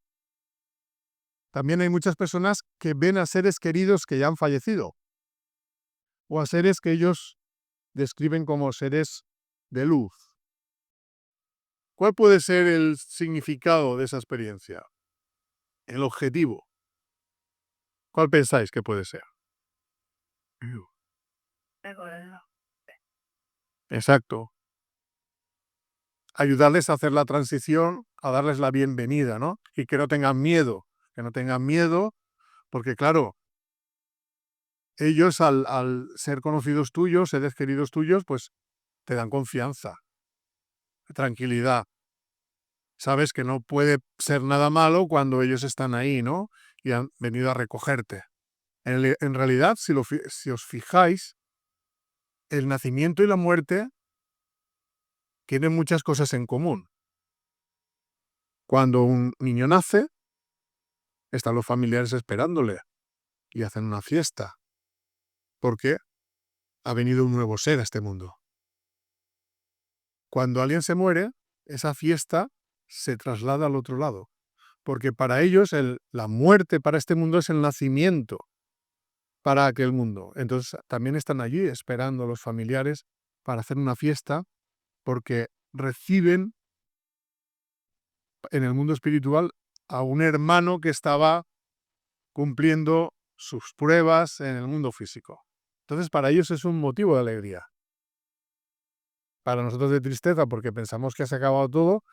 también hay muchas personas que ven a seres queridos que ya han fallecido, o a seres que ellos describen como seres de luz. ¿Cuál puede ser el significado de esa experiencia? El objetivo. ¿Cuál pensáis que puede ser? Exacto. Ayudarles a hacer la transición, a darles la bienvenida, ¿no? Y que no tengan miedo, porque claro, ellos al ser conocidos tuyos, seres queridos tuyos, pues te dan confianza, tranquilidad. Sabes que no puede ser nada malo cuando ellos están ahí, ¿no? Y han venido a recogerte. En realidad, si os fijáis, el nacimiento y la muerte tienen muchas cosas en común. Cuando un niño nace, están los familiares esperándole y hacen una fiesta, porque ha venido un nuevo ser a este mundo. Cuando alguien se muere, esa fiesta se traslada al otro lado, porque para ellos la muerte para este mundo es el nacimiento para aquel mundo. Entonces también están allí esperando a los familiares para hacer una fiesta, porque reciben en el mundo espiritual a un hermano que estaba cumpliendo sus pruebas en el mundo físico. Entonces para ellos es un motivo de alegría. para nosotros de tristeza porque pensamos que se ha acabado todo,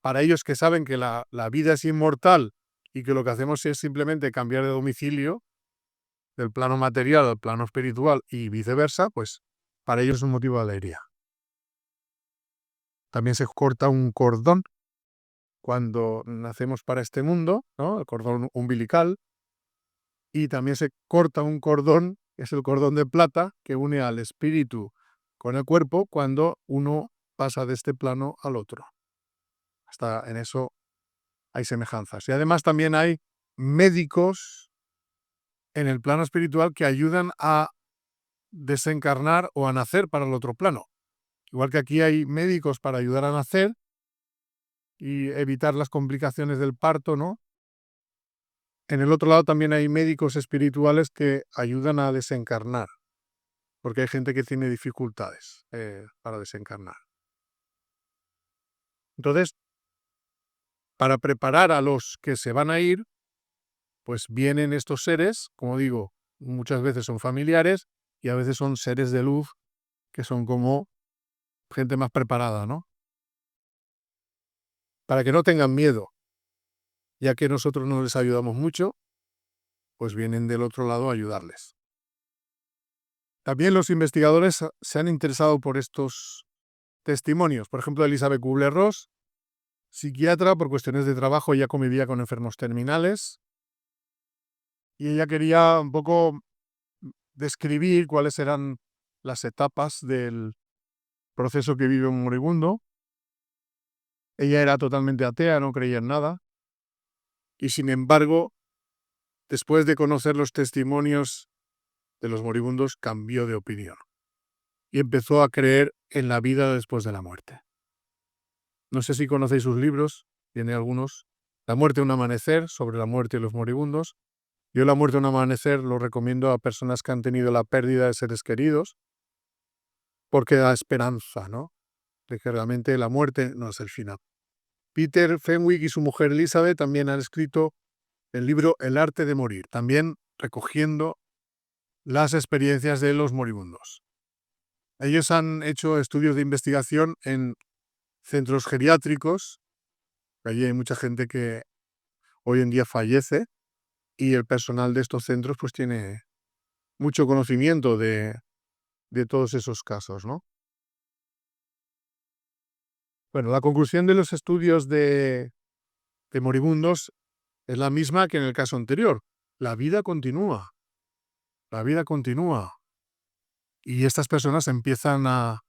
para ellos que saben que la vida es inmortal y que lo que hacemos es simplemente cambiar de domicilio del plano material al plano espiritual y viceversa, pues para ellos es un motivo de alegría. También se corta un cordón cuando nacemos para este mundo, ¿no? El cordón umbilical, y también se corta un cordón, que es el cordón de plata, que une al espíritu con el cuerpo cuando uno pasa de este plano al otro. Hasta en eso hay semejanzas. Y además también hay médicos en el plano espiritual que ayudan a desencarnar o a nacer para el otro plano. Igual que aquí hay médicos para ayudar a nacer y evitar las complicaciones del parto, ¿no? En el otro lado también hay médicos espirituales que ayudan a desencarnar, porque hay gente que tiene dificultades para desencarnar. Entonces, para preparar a los que se van a ir, pues vienen estos seres, como digo, muchas veces son familiares y a veces son seres de luz que son como gente más preparada, ¿no? Para que no tengan miedo, ya que nosotros no les ayudamos mucho, pues vienen del otro lado a ayudarles. También los investigadores se han interesado por estos testimonios. Por ejemplo, Elizabeth Kubler-Ross, psiquiatra, por cuestiones de trabajo, ya convivía con enfermos terminales y ella quería un poco describir cuáles eran las etapas del proceso que vive un moribundo. Ella era totalmente atea, no creía en nada, y sin embargo, después de conocer los testimonios de los moribundos, cambió de opinión y empezó a creer en la vida después de la muerte. No sé si conocéis sus libros, tiene algunos. La muerte, un amanecer, sobre la muerte y los moribundos. Yo La muerte, un amanecer lo recomiendo a personas que han tenido la pérdida de seres queridos, porque da esperanza, ¿no? De que realmente la muerte no es el final. Peter Fenwick y su mujer Elizabeth también han escrito el libro El arte de morir, también recogiendo las experiencias de los moribundos. Ellos han hecho estudios de investigación en centros geriátricos. Allí hay mucha gente que hoy en día fallece y el personal de estos centros pues tiene mucho conocimiento de todos esos casos, ¿no? Bueno, la conclusión de los estudios de moribundos es la misma que en el caso anterior. La vida continúa. La vida continúa. Y estas personas empiezan a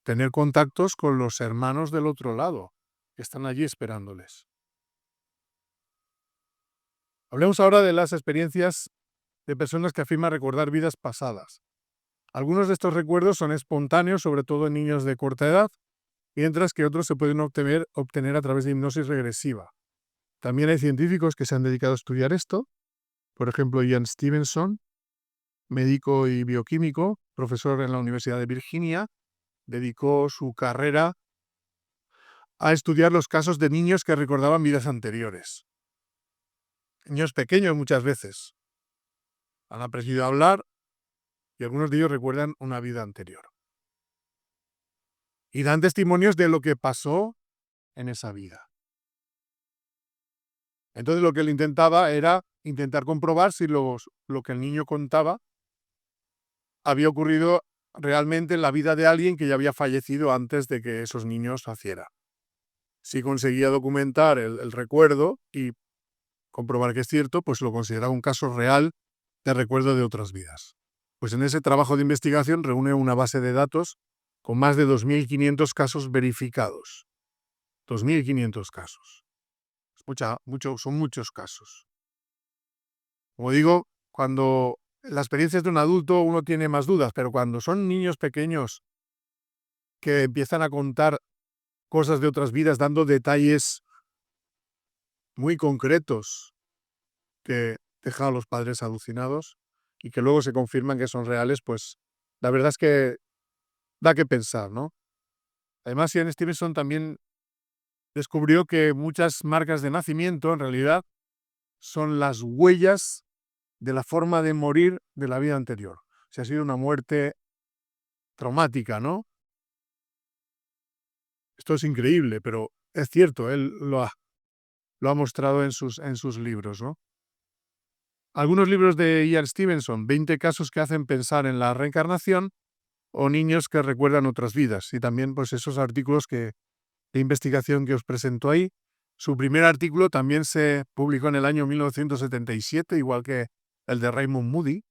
tener contactos con los hermanos del otro lado, que están allí esperándoles. Hablemos ahora de las experiencias de personas que afirman recordar vidas pasadas. Algunos de estos recuerdos son espontáneos, sobre todo en niños de corta edad, mientras que otros se pueden obtener a través de hipnosis regresiva. También hay científicos que se han dedicado a estudiar esto. Por ejemplo, Ian Stevenson, médico y bioquímico, profesor en la Universidad de Virginia, dedicó su carrera a estudiar los casos de niños que recordaban vidas anteriores. Niños pequeños muchas veces. Han aprendido a hablar y algunos de ellos recuerdan una vida anterior. Y dan testimonios de lo que pasó en esa vida. Entonces lo que él intentaba era intentar comprobar si lo que el niño contaba había ocurrido realmente en la vida de alguien que ya había fallecido antes de que esos niños nacieran. Si conseguía documentar el recuerdo y comprobar que es cierto, pues lo consideraba un caso real de recuerdo de otras vidas. Pues en ese trabajo de investigación reúne una base de datos con más de 2.500 casos verificados. 2.500 casos. Son muchos casos. Como digo, cuando la experiencia es de un adulto uno tiene más dudas, pero cuando son niños pequeños que empiezan a contar cosas de otras vidas, dando detalles muy concretos que dejan a los padres alucinados y que luego se confirman que son reales, pues la verdad es que da que pensar, ¿no? Además, Ian Stevenson también descubrió que muchas marcas de nacimiento en realidad son las huellas de la forma de morir de la vida anterior. Si ha sido una muerte traumática, ¿no? Esto es increíble, pero es cierto, él lo ha mostrado en sus libros, ¿no? Algunos libros de Ian Stevenson, 20 casos que hacen pensar en la reencarnación o niños que recuerdan otras vidas. Y también pues esos artículos de investigación que os presento ahí. Su primer artículo también se publicó en el año 1977, igual que el de Raymond Moody,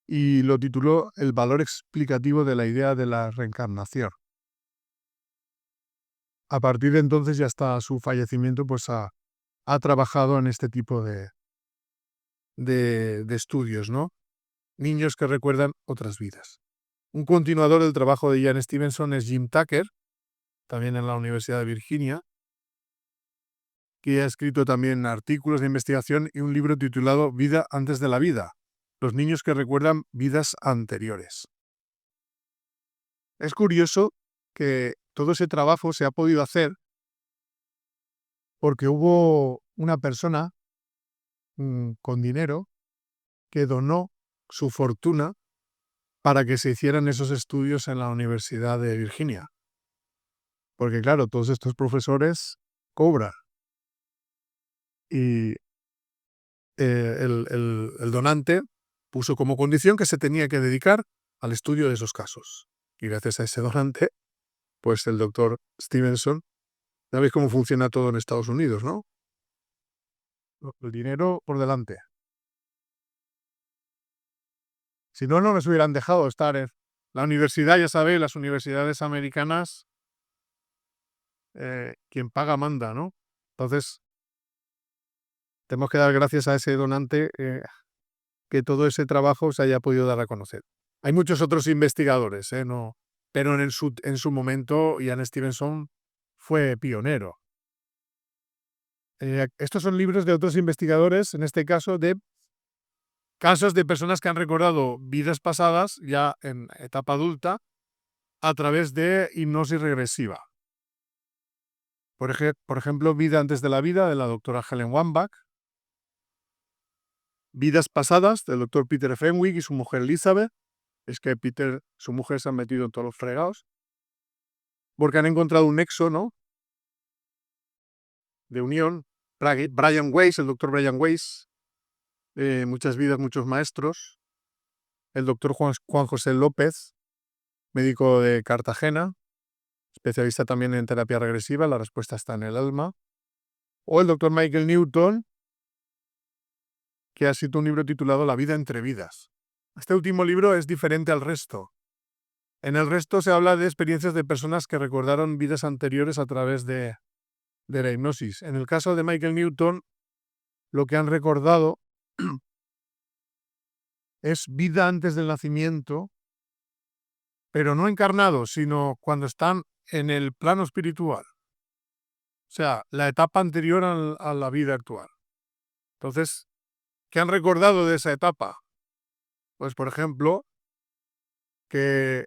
y lo tituló El valor explicativo de la idea de la reencarnación. A partir de entonces y hasta su fallecimiento, pues ha trabajado en este tipo de estudios, ¿no? Niños que recuerdan otras vidas. Un continuador del trabajo de Ian Stevenson es Jim Tucker, también en la Universidad de Virginia, que ha escrito también artículos de investigación y un libro titulado Vida antes de la vida, los niños que recuerdan vidas anteriores. Es curioso que todo ese trabajo se ha podido hacer porque hubo una persona con dinero que donó su fortuna para que se hicieran esos estudios en la Universidad de Virginia. Porque claro, todos estos profesores cobran. Y el donante puso como condición que se tenía que dedicar al estudio de esos casos. Y gracias a ese donante, pues el doctor Stevenson, ¿sabéis cómo funciona todo en Estados Unidos, no? El dinero por delante. Si no, no les hubieran dejado estar en la universidad, ya sabéis, las universidades americanas, quien paga manda, ¿no? Entonces, tenemos que dar gracias a ese donante que todo ese trabajo se haya podido dar a conocer. Hay muchos otros investigadores, no, pero en su momento Ian Stevenson fue pionero. Estos son libros de otros investigadores, en este caso de casos de personas que han recordado vidas pasadas ya en etapa adulta a través de hipnosis regresiva. Por ejemplo, Vida antes de la vida, de la doctora Helen Wambach. Vidas pasadas, del doctor Peter Fenwick y su mujer Elizabeth. Es que su mujer se ha metido en todos los fregados. Porque han encontrado un nexo, ¿no?, de unión. Brian Weiss, el doctor Brian Weiss, muchas vidas, muchos maestros. El doctor Juan José López, médico de Cartagena, especialista también en terapia regresiva, la respuesta está en el alma. O el doctor Michael Newton, que ha escrito un libro titulado La vida entre vidas. Este último libro es diferente al resto. En el resto se habla de experiencias de personas que recordaron vidas anteriores a través de la hipnosis. En el caso de Michael Newton, lo que han recordado es vida antes del nacimiento, pero no encarnado, sino cuando están en el plano espiritual. O sea, la etapa anterior a la vida actual. Entonces, ¿qué han recordado de esa etapa? Pues, por ejemplo, que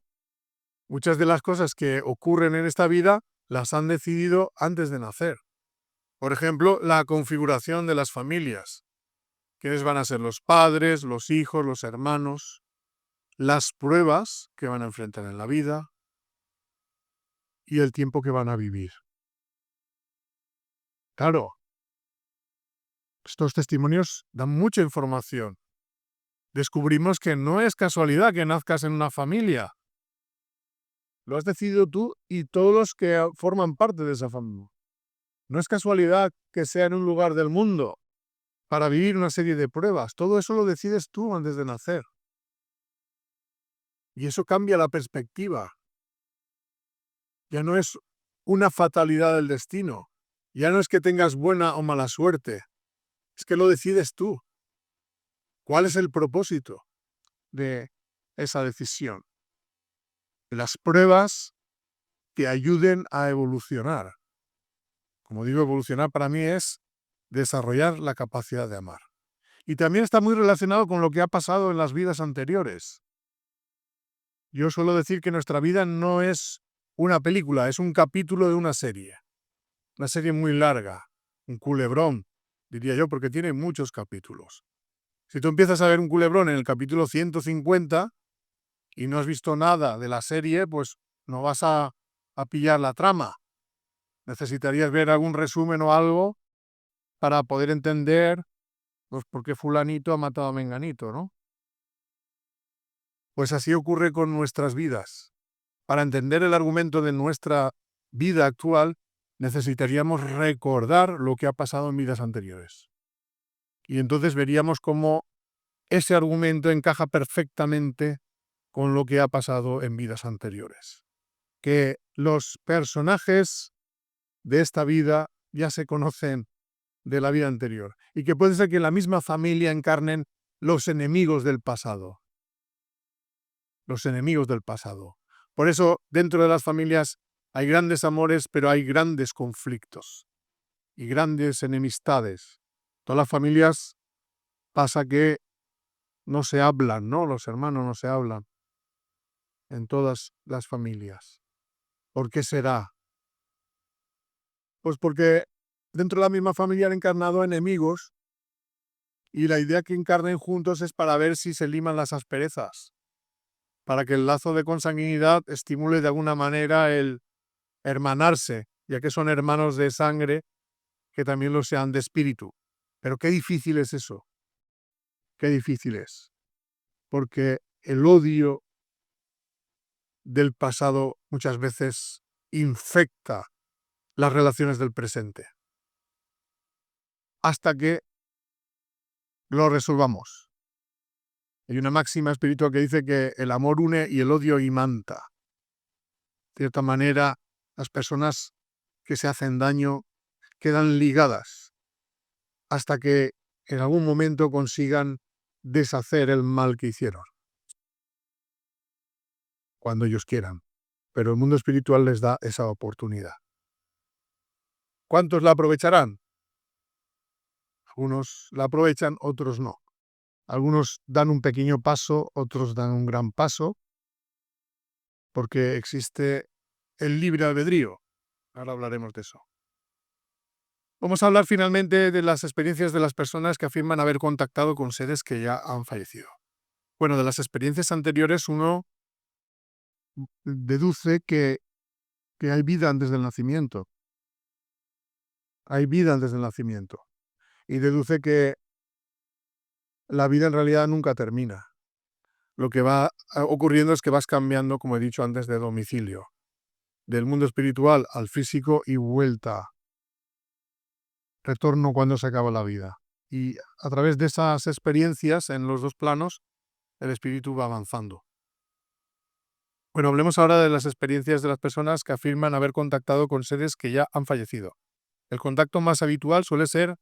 muchas de las cosas que ocurren en esta vida las han decidido antes de nacer. Por ejemplo, la configuración de las familias. ¿Quiénes van a ser los padres, los hijos, los hermanos? Las pruebas que van a enfrentar en la vida y el tiempo que van a vivir. Claro, estos testimonios dan mucha información. Descubrimos que no es casualidad que nazcas en una familia. Lo has decidido tú y todos los que forman parte de esa familia. No es casualidad que sea en un lugar del mundo para vivir una serie de pruebas. Todo eso lo decides tú antes de nacer. Y eso cambia la perspectiva. Ya no es una fatalidad del destino. Ya no es que tengas buena o mala suerte. Es que lo decides tú. ¿Cuál es el propósito de esa decisión? Las pruebas te ayuden a evolucionar. Como digo, evolucionar para mí es desarrollar la capacidad de amar. Y también está muy relacionado con lo que ha pasado en las vidas anteriores. Yo suelo decir que nuestra vida no es una película, es un capítulo de una serie. Una serie muy larga, un culebrón, diría yo, porque tiene muchos capítulos. Si tú empiezas a ver un culebrón en el capítulo 150 y no has visto nada de la serie, pues no vas a a pillar la trama. Necesitarías ver algún resumen o algo para poder entender pues, por qué fulanito ha matado a menganito, ¿no? Pues así ocurre con nuestras vidas. Para entender el argumento de nuestra vida actual, necesitaríamos recordar lo que ha pasado en vidas anteriores. Y entonces veríamos cómo ese argumento encaja perfectamente con lo que ha pasado en vidas anteriores. Que los personajes de esta vida ya se conocen de la vida anterior y que puede ser que en la misma familia encarnen los enemigos del pasado. Los enemigos del pasado. Por eso, dentro de las familias hay grandes amores, pero hay grandes conflictos y grandes enemistades. Todas las familias pasa que no se hablan, ¿no? Los hermanos no se hablan en todas las familias. ¿Por qué será? Pues porque dentro de la misma familia han encarnado enemigos y la idea que encarnen juntos es para ver si se liman las asperezas, para que el lazo de consanguinidad estimule de alguna manera el hermanarse, ya que son hermanos de sangre, que también lo sean de espíritu. Pero qué difícil es eso, qué difícil es, porque el odio del pasado muchas veces infecta las relaciones del presente, hasta que lo resolvamos. Hay una máxima espiritual que dice que el amor une y el odio imanta. De cierta manera, las personas que se hacen daño quedan ligadas hasta que en algún momento consigan deshacer el mal que hicieron, cuando ellos quieran. Pero el mundo espiritual les da esa oportunidad. ¿Cuántos la aprovecharán? Algunos la aprovechan, otros no. Algunos dan un pequeño paso, otros dan un gran paso, porque existe el libre albedrío. Ahora hablaremos de eso. Vamos a hablar finalmente de las experiencias de las personas que afirman haber contactado con seres que ya han fallecido. Bueno, de las experiencias anteriores uno deduce que hay vida antes del nacimiento. Hay vida antes del nacimiento. Y deduce que la vida en realidad nunca termina. Lo que va ocurriendo es que vas cambiando, como he dicho antes, de domicilio. Del mundo espiritual al físico y vuelta. Retorno cuando se acaba la vida. Y a través de esas experiencias en los dos planos, el espíritu va avanzando. Bueno, hablemos ahora de las experiencias de las personas que afirman haber contactado con seres que ya han fallecido. El contacto más habitual suele ser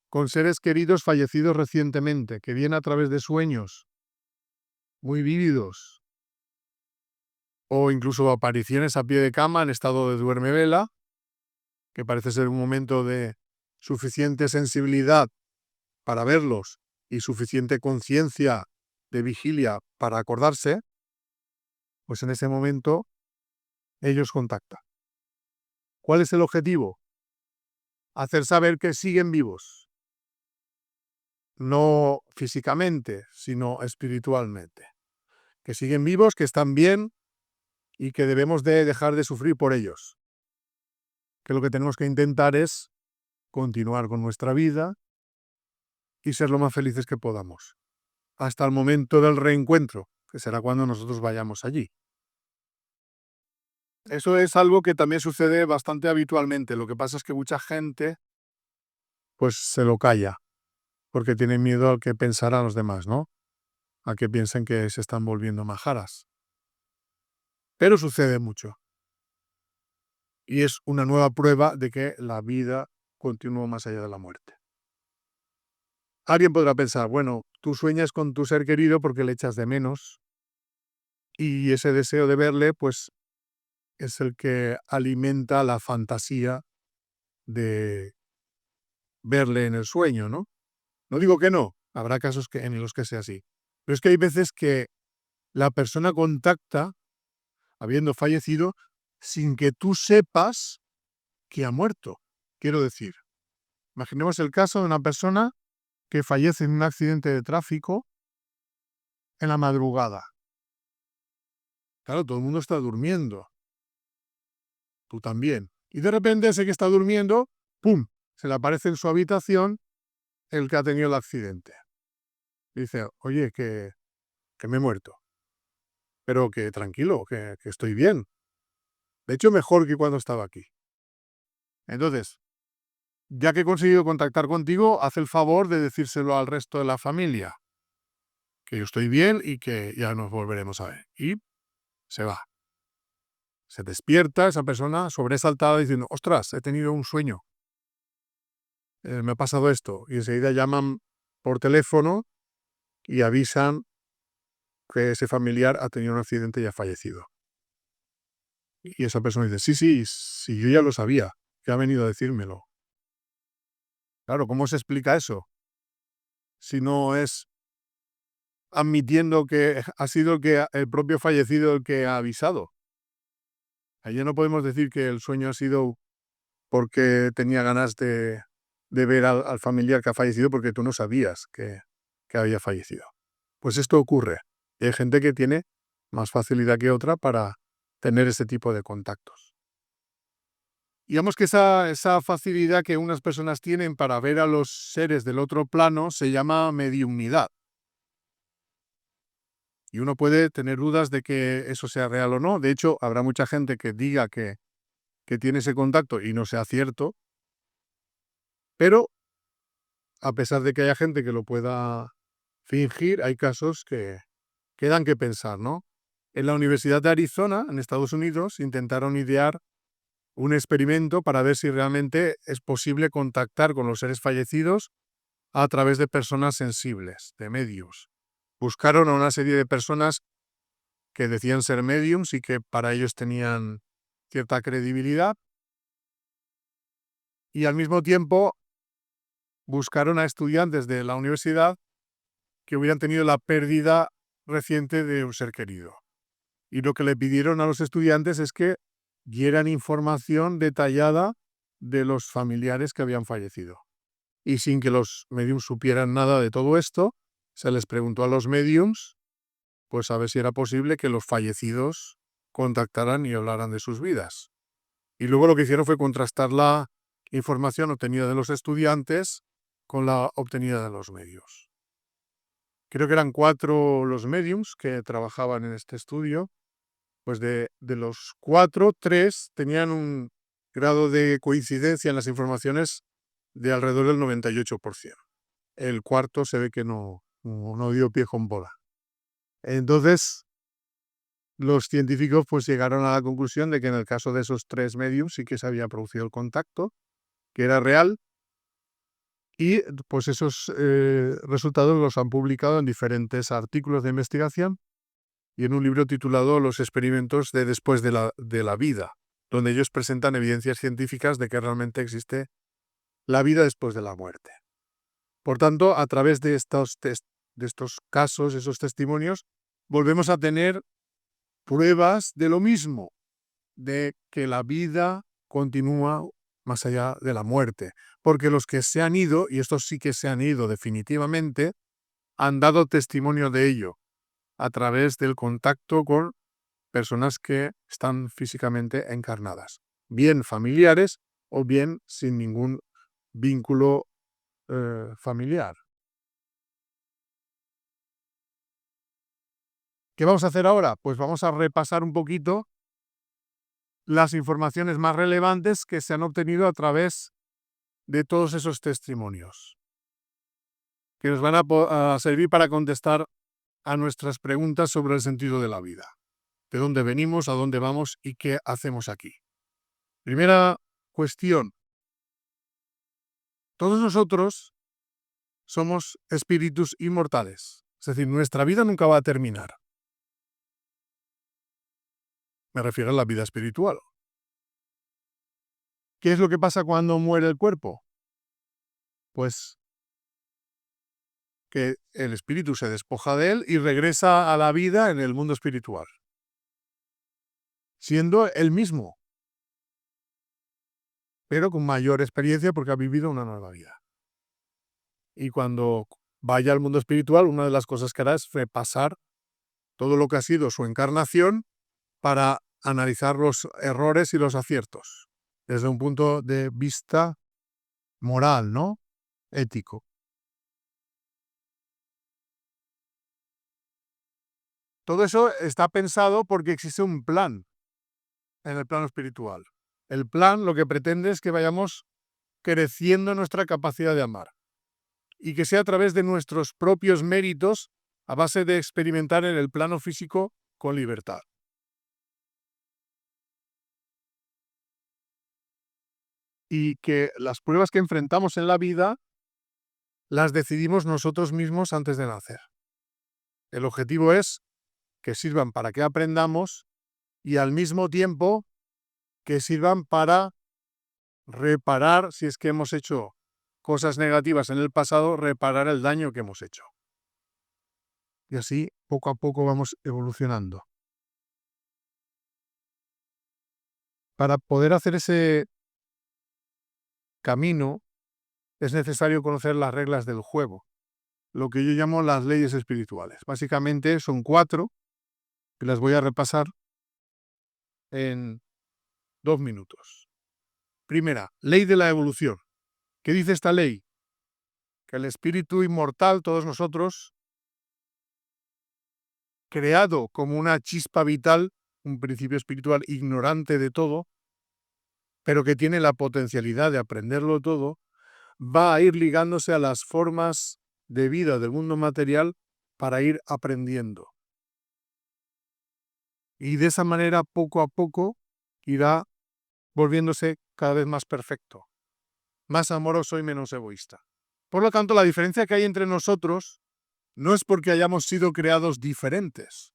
con seres queridos fallecidos recientemente, que viene a través de sueños muy vívidos o incluso apariciones a pie de cama en estado de duerme-vela, que parece ser un momento de suficiente sensibilidad para verlos y suficiente conciencia de vigilia para acordarse, pues en ese momento ellos contactan. ¿Cuál es el objetivo? Hacer saber que siguen vivos. No físicamente, sino espiritualmente. Que siguen vivos, que están bien y que debemos de dejar de sufrir por ellos. Que lo que tenemos que intentar es continuar con nuestra vida y ser lo más felices que podamos. Hasta el momento del reencuentro, que será cuando nosotros vayamos allí. Eso es algo que también sucede bastante habitualmente. Lo que pasa es que mucha gente pues se lo calla, porque tiene miedo al que pensarán los demás, ¿no? A que piensen que se están volviendo majaras. Pero sucede mucho. Y es una nueva prueba de que la vida continúa más allá de la muerte. Alguien podrá pensar, bueno, tú sueñas con tu ser querido porque le echas de menos y ese deseo de verle, pues, es el que alimenta la fantasía de verle en el sueño, ¿no? No digo que no, habrá casos en los que sea así. Pero es que hay veces que la persona contacta, habiendo fallecido, sin que tú sepas que ha muerto. Quiero decir, imaginemos el caso de una persona que fallece en un accidente de tráfico en la madrugada. Claro, todo el mundo está durmiendo. tú también. Y de repente ese que está durmiendo, ¡pum!, se le aparece en su habitación el que ha tenido el accidente. Dice, oye, que me he muerto, pero que tranquilo, que estoy bien. De hecho, mejor que cuando estaba aquí. Entonces, ya que he conseguido contactar contigo, haz el favor de decírselo al resto de la familia, que yo estoy bien y que ya nos volveremos a ver. Y se va. Se despierta esa persona sobresaltada diciendo, ostras, he tenido un sueño. Me ha pasado esto. Y enseguida llaman por teléfono y avisan que ese familiar ha tenido un accidente y ha fallecido. Y esa persona dice, sí, yo ya lo sabía, que ha venido a decírmelo. Claro, ¿cómo se explica eso? Si no es admitiendo que ha sido el propio fallecido el que ha avisado. Allí no podemos decir que el sueño ha sido porque tenía ganas de ver al familiar que ha fallecido porque tú no sabías que había fallecido. Pues esto ocurre. Y hay gente que tiene más facilidad que otra para tener este tipo de contactos. Digamos que esa facilidad que unas personas tienen para ver a los seres del otro plano se llama mediumnidad. Y uno puede tener dudas de que eso sea real o no. De hecho, habrá mucha gente que diga que tiene ese contacto y no sea cierto. Pero, a pesar de que haya gente que lo pueda fingir, hay casos que dan que pensar, ¿no? En la Universidad de Arizona, en Estados Unidos, intentaron idear un experimento para ver si realmente es posible contactar con los seres fallecidos a través de personas sensibles, de mediums. Buscaron a una serie de personas que decían ser mediums y que para ellos tenían cierta credibilidad, y al mismo tiempo buscaron a estudiantes de la universidad que hubieran tenido la pérdida reciente de un ser querido. Y lo que le pidieron a los estudiantes es que dieran información detallada de los familiares que habían fallecido. Y sin que los mediums supieran nada de todo esto, se les preguntó a los mediums pues a ver si era posible que los fallecidos contactaran y hablaran de sus vidas. Y luego lo que hicieron fue contrastar la información obtenida de los estudiantes con la obtenida de los medios. Creo que eran 4 los mediums que trabajaban en este estudio. Pues de los 4, 3 tenían un grado de coincidencia en las informaciones de alrededor del 98%. El cuarto se ve que no dio pie con bola. Entonces, los científicos pues llegaron a la conclusión de que en el caso de esos 3 mediums sí que se había producido el contacto, que era real, y pues esos resultados los han publicado en diferentes artículos de investigación y en un libro titulado Los experimentos de después de la vida, donde ellos presentan evidencias científicas de que realmente existe la vida después de la muerte. Por tanto, a través de estos casos, esos testimonios, volvemos a tener pruebas de lo mismo, de que la vida continúa más allá de la muerte, porque los que se han ido, y estos sí que se han ido definitivamente, han dado testimonio de ello a través del contacto con personas que están físicamente encarnadas, bien familiares o bien sin ningún vínculo familiar. ¿Qué vamos a hacer ahora? Pues vamos a repasar un poquito las informaciones más relevantes que se han obtenido a través de todos esos testimonios, que nos van a servir para contestar a nuestras preguntas sobre el sentido de la vida. ¿De dónde venimos, a dónde vamos y qué hacemos aquí? Primera cuestión. Todos nosotros somos espíritus inmortales. Es decir, nuestra vida nunca va a terminar. Me refiero a la vida espiritual. ¿Qué es lo que pasa cuando muere el cuerpo? Pues que el espíritu se despoja de él y regresa a la vida en el mundo espiritual, siendo él mismo, pero con mayor experiencia porque ha vivido una nueva vida. Y cuando vaya al mundo espiritual, una de las cosas que hará es repasar todo lo que ha sido su encarnación para analizar los errores y los aciertos desde un punto de vista moral, ¿no? Ético. Todo eso está pensado porque existe un plan en el plano espiritual. El plan lo que pretende es que vayamos creciendo nuestra capacidad de amar y que sea a través de nuestros propios méritos a base de experimentar en el plano físico con libertad. Y que las pruebas que enfrentamos en la vida las decidimos nosotros mismos antes de nacer. El objetivo es que sirvan para que aprendamos y al mismo tiempo que sirvan para reparar, si es que hemos hecho cosas negativas en el pasado, reparar el daño que hemos hecho. Y así, poco a poco, vamos evolucionando. Para poder hacer ese camino, es necesario conocer las reglas del juego, lo que yo llamo las leyes espirituales. Básicamente son 4, que las voy a repasar en 2 minutos. Primera, ley de la evolución. ¿Qué dice esta ley? Que el espíritu inmortal, todos nosotros, creado como una chispa vital, un principio espiritual ignorante de todo, pero que tiene la potencialidad de aprenderlo todo, va a ir ligándose a las formas de vida del mundo material para ir aprendiendo. Y de esa manera, poco a poco, irá volviéndose cada vez más perfecto, más amoroso y menos egoísta. Por lo tanto, la diferencia que hay entre nosotros no es porque hayamos sido creados diferentes.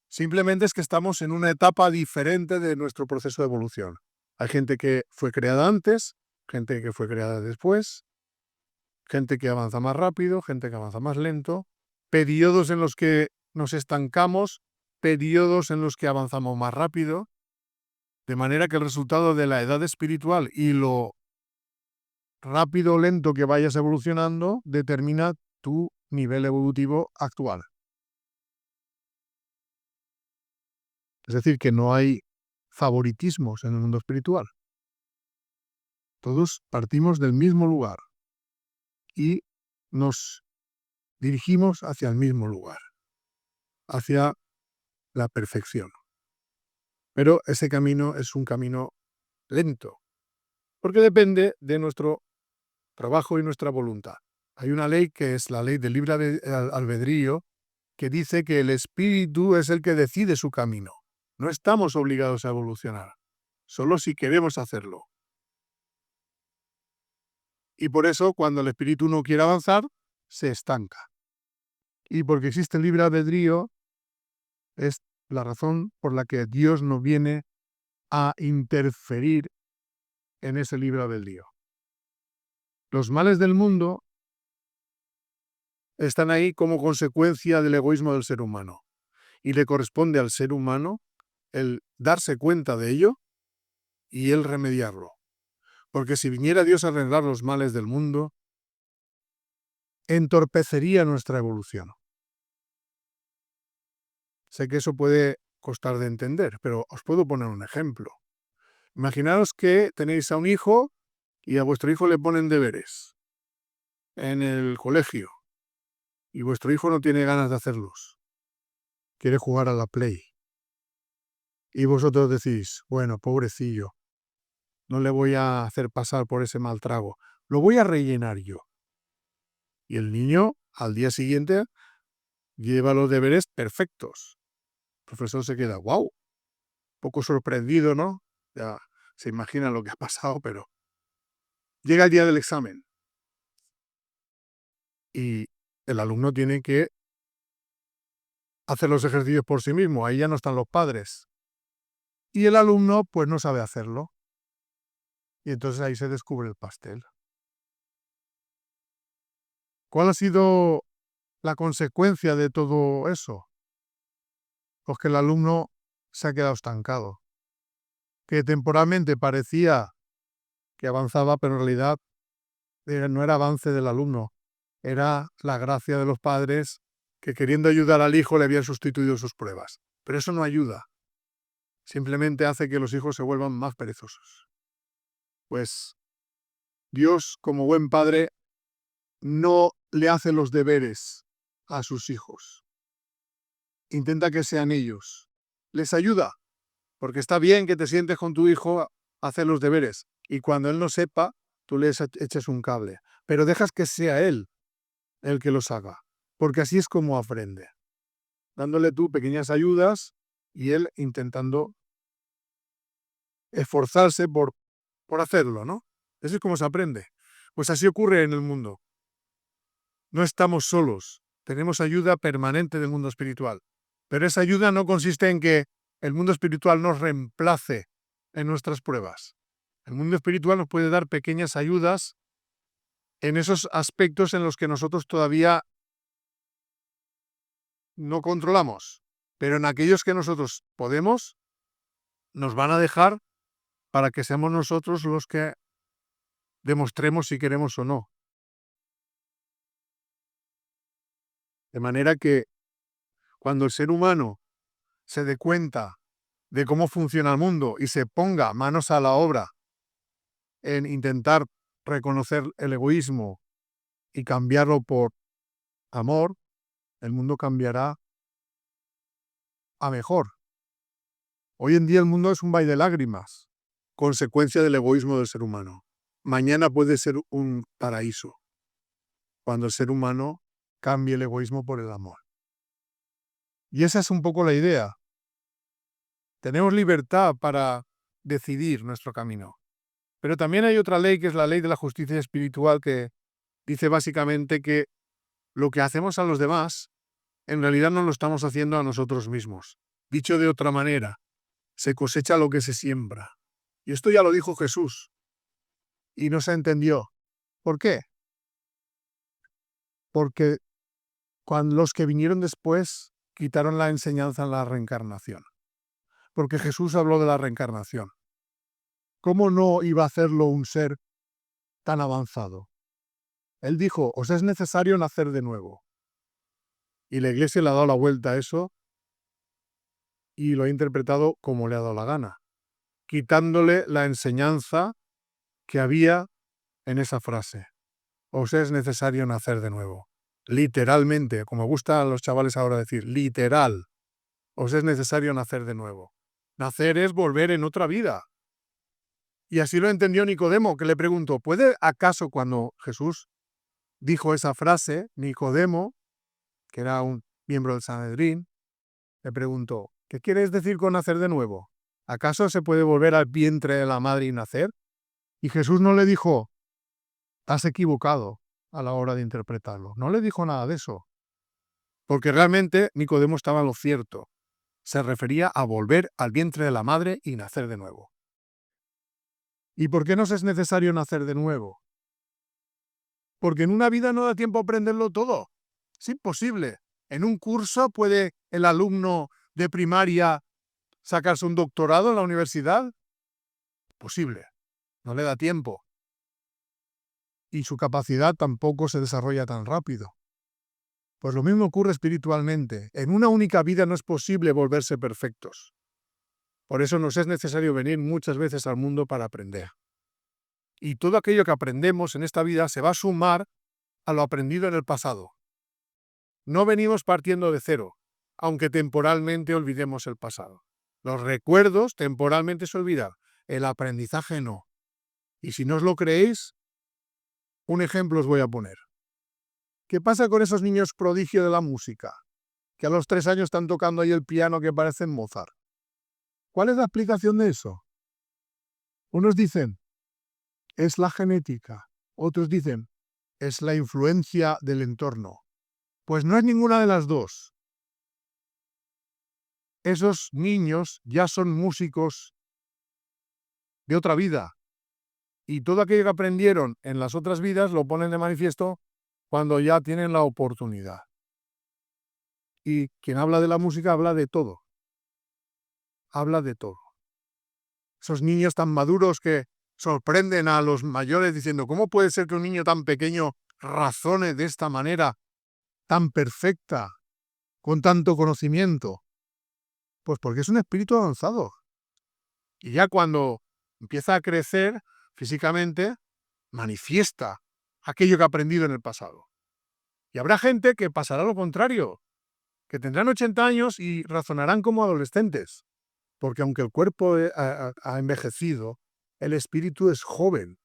Simplemente es que estamos en una etapa diferente de nuestro proceso de evolución. Hay gente que fue creada antes, gente que fue creada después, gente que avanza más rápido, gente que avanza más lento, periodos en los que nos estancamos, periodos en los que avanzamos más rápido, de manera que el resultado de la edad espiritual y lo rápido o lento que vayas evolucionando determina tu nivel evolutivo actual. Es decir, que no hay favoritismos en el mundo espiritual. Todos partimos del mismo lugar y nos dirigimos hacia el mismo lugar, hacia la perfección. Pero ese camino es un camino lento, porque depende de nuestro trabajo y nuestra voluntad. Hay una ley que es la ley del libre albedrío, que dice que el espíritu es el que decide su camino. No estamos obligados a evolucionar, solo si queremos hacerlo. Y por eso, cuando el espíritu no quiere avanzar, se estanca. Y porque existe el libre albedrío, es la razón por la que Dios no viene a interferir en ese libre albedrío. Los males del mundo están ahí como consecuencia del egoísmo del ser humano. Y le corresponde al ser humano el darse cuenta de ello y el remediarlo. Porque si viniera Dios a arreglar los males del mundo, entorpecería nuestra evolución. Sé que eso puede costar de entender, pero os puedo poner un ejemplo. Imaginaos que tenéis a un hijo y a vuestro hijo le ponen deberes en el colegio y vuestro hijo no tiene ganas de hacerlos. Quiere jugar a la Play. Y vosotros decís, bueno, pobrecillo, no le voy a hacer pasar por ese mal trago, lo voy a rellenar yo. Y el niño, al día siguiente, lleva los deberes perfectos. El profesor se queda, wow, poco sorprendido, ¿no? Ya se imagina lo que ha pasado, pero llega el día del examen y el alumno tiene que hacer los ejercicios por sí mismo, ahí ya no están los padres. Y el alumno pues no sabe hacerlo. Y entonces ahí se descubre el pastel. ¿Cuál ha sido la consecuencia de todo eso? Pues que el alumno se ha quedado estancado. Que temporalmente parecía que avanzaba, pero en realidad no era avance del alumno, era la gracia de los padres que queriendo ayudar al hijo le habían sustituido sus pruebas. Pero eso no ayuda. simplemente hace que los hijos se vuelvan más perezosos. Pues Dios, como buen padre, no le hace los deberes a sus hijos. Intenta que sean ellos. Les ayuda, porque está bien que te sientes con tu hijo a hacer los deberes y cuando él no sepa, tú le eches un cable. Pero dejas que sea él el que los haga, porque así es como aprende. Dándole tú pequeñas ayudas y él intentando esforzarse por hacerlo, ¿no? Eso es como se aprende. Pues así ocurre en el mundo. No estamos solos, tenemos ayuda permanente del mundo espiritual. Pero esa ayuda no consiste en que el mundo espiritual nos reemplace en nuestras pruebas. El mundo espiritual nos puede dar pequeñas ayudas en esos aspectos en los que nosotros todavía no controlamos. Pero en aquellos que nosotros podemos, nos van a dejar para que seamos nosotros los que demostremos si queremos o no. De manera que cuando el ser humano se dé cuenta de cómo funciona el mundo y se ponga manos a la obra en intentar reconocer el egoísmo y cambiarlo por amor, el mundo cambiará a mejor. Hoy en día el mundo es un valle de lágrimas, consecuencia del egoísmo del ser humano. Mañana puede ser un paraíso, cuando el ser humano cambie el egoísmo por el amor. Y esa es un poco la idea. Tenemos libertad para decidir nuestro camino. Pero también hay otra ley, que es la ley de la justicia espiritual, que dice básicamente que lo que hacemos a los demás, en realidad no lo estamos haciendo a nosotros mismos. Dicho de otra manera, se cosecha lo que se siembra. Y esto ya lo dijo Jesús. Y no se entendió. ¿Por qué? Porque cuando los que vinieron después quitaron la enseñanza en la reencarnación. Porque Jesús habló de la reencarnación. ¿Cómo no iba a hacerlo un ser tan avanzado? Él dijo, os es necesario nacer de nuevo. Y la Iglesia le ha dado la vuelta a eso y lo ha interpretado como le ha dado la gana, quitándole la enseñanza que había en esa frase. Os es necesario nacer de nuevo. Literalmente, como gusta a los chavales ahora decir, literal. Os es necesario nacer de nuevo. Nacer es volver en otra vida. Y así lo entendió Nicodemo, que le preguntó, ¿puede acaso cuando Jesús dijo esa frase, Nicodemo, que era un miembro del Sanedrín, le preguntó, ¿qué quieres decir con nacer de nuevo? ¿Acaso se puede volver al vientre de la madre y nacer? Y Jesús no le dijo, has equivocado a la hora de interpretarlo. No le dijo nada de eso. Porque realmente Nicodemo estaba en lo cierto. Se refería a volver al vientre de la madre y nacer de nuevo. ¿Y por qué nos es necesario nacer de nuevo? Porque en una vida no da tiempo a aprenderlo todo. Es imposible. En un curso puede el alumno de primaria sacarse un doctorado en la universidad. Posible. No le da tiempo. Y su capacidad tampoco se desarrolla tan rápido. Pues lo mismo ocurre espiritualmente. En una única vida no es posible volverse perfectos. Por eso nos es necesario venir muchas veces al mundo para aprender. Y todo aquello que aprendemos en esta vida se va a sumar a lo aprendido en el pasado. No venimos partiendo de cero, aunque temporalmente olvidemos el pasado. Los recuerdos temporalmente se olvidan, el aprendizaje no. Y si no os lo creéis, un ejemplo os voy a poner. ¿Qué pasa con esos niños prodigio de la música? Que a los 3 años están tocando ahí el piano que parecen Mozart. ¿Cuál es la explicación de eso? Unos dicen, es la genética. Otros dicen, es la influencia del entorno. Pues no es ninguna de las dos. Esos niños ya son músicos de otra vida. Y todo aquello que aprendieron en las otras vidas lo ponen de manifiesto cuando ya tienen la oportunidad. Y quien habla de la música habla de todo. Habla de todo. Esos niños tan maduros que sorprenden a los mayores diciendo, ¿cómo puede ser que un niño tan pequeño razone de esta manera tan perfecta, con tanto conocimiento? Pues porque es un espíritu avanzado. Y ya cuando empieza a crecer físicamente, manifiesta aquello que ha aprendido en el pasado. Y habrá gente que pasará lo contrario, que tendrán 80 años y razonarán como adolescentes, porque aunque el cuerpo ha envejecido, el espíritu es joven.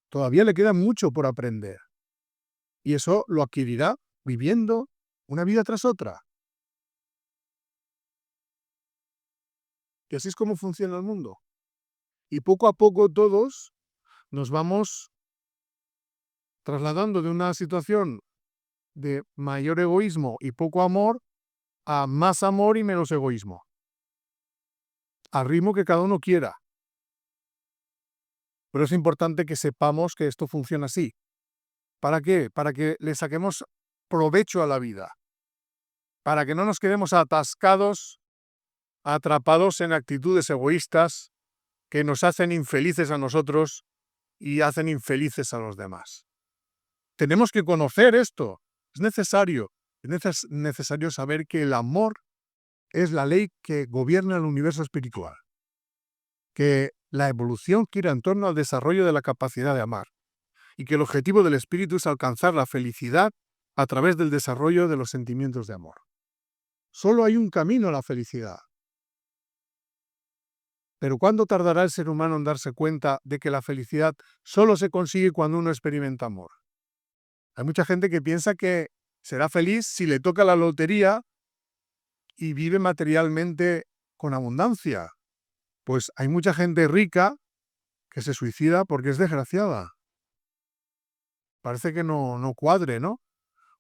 Todavía le queda mucho por aprender. Y eso lo adquirirá viviendo una vida tras otra. Y así es como funciona el mundo. Y poco a poco todos nos vamos trasladando de una situación de mayor egoísmo y poco amor a más amor y menos egoísmo. Al ritmo que cada uno quiera. Pero es importante que sepamos que esto funciona así. ¿Para qué? Para que le saquemos provecho a la vida. Para que no nos quedemos atascados, atrapados en actitudes egoístas que nos hacen infelices a nosotros y hacen infelices a los demás. Tenemos que conocer esto. Es necesario. Es necesario saber que el amor es la ley que gobierna el universo espiritual. Que la evolución gira en torno al desarrollo de la capacidad de amar. Y que el objetivo del espíritu es alcanzar la felicidad a través del desarrollo de los sentimientos de amor. Solo hay un camino a la felicidad. Pero ¿cuándo tardará el ser humano en darse cuenta de que la felicidad solo se consigue cuando uno experimenta amor? Hay mucha gente que piensa que será feliz si le toca la lotería y vive materialmente con abundancia. Pues hay mucha gente rica que se suicida porque es desgraciada. Parece que no cuadre, ¿no?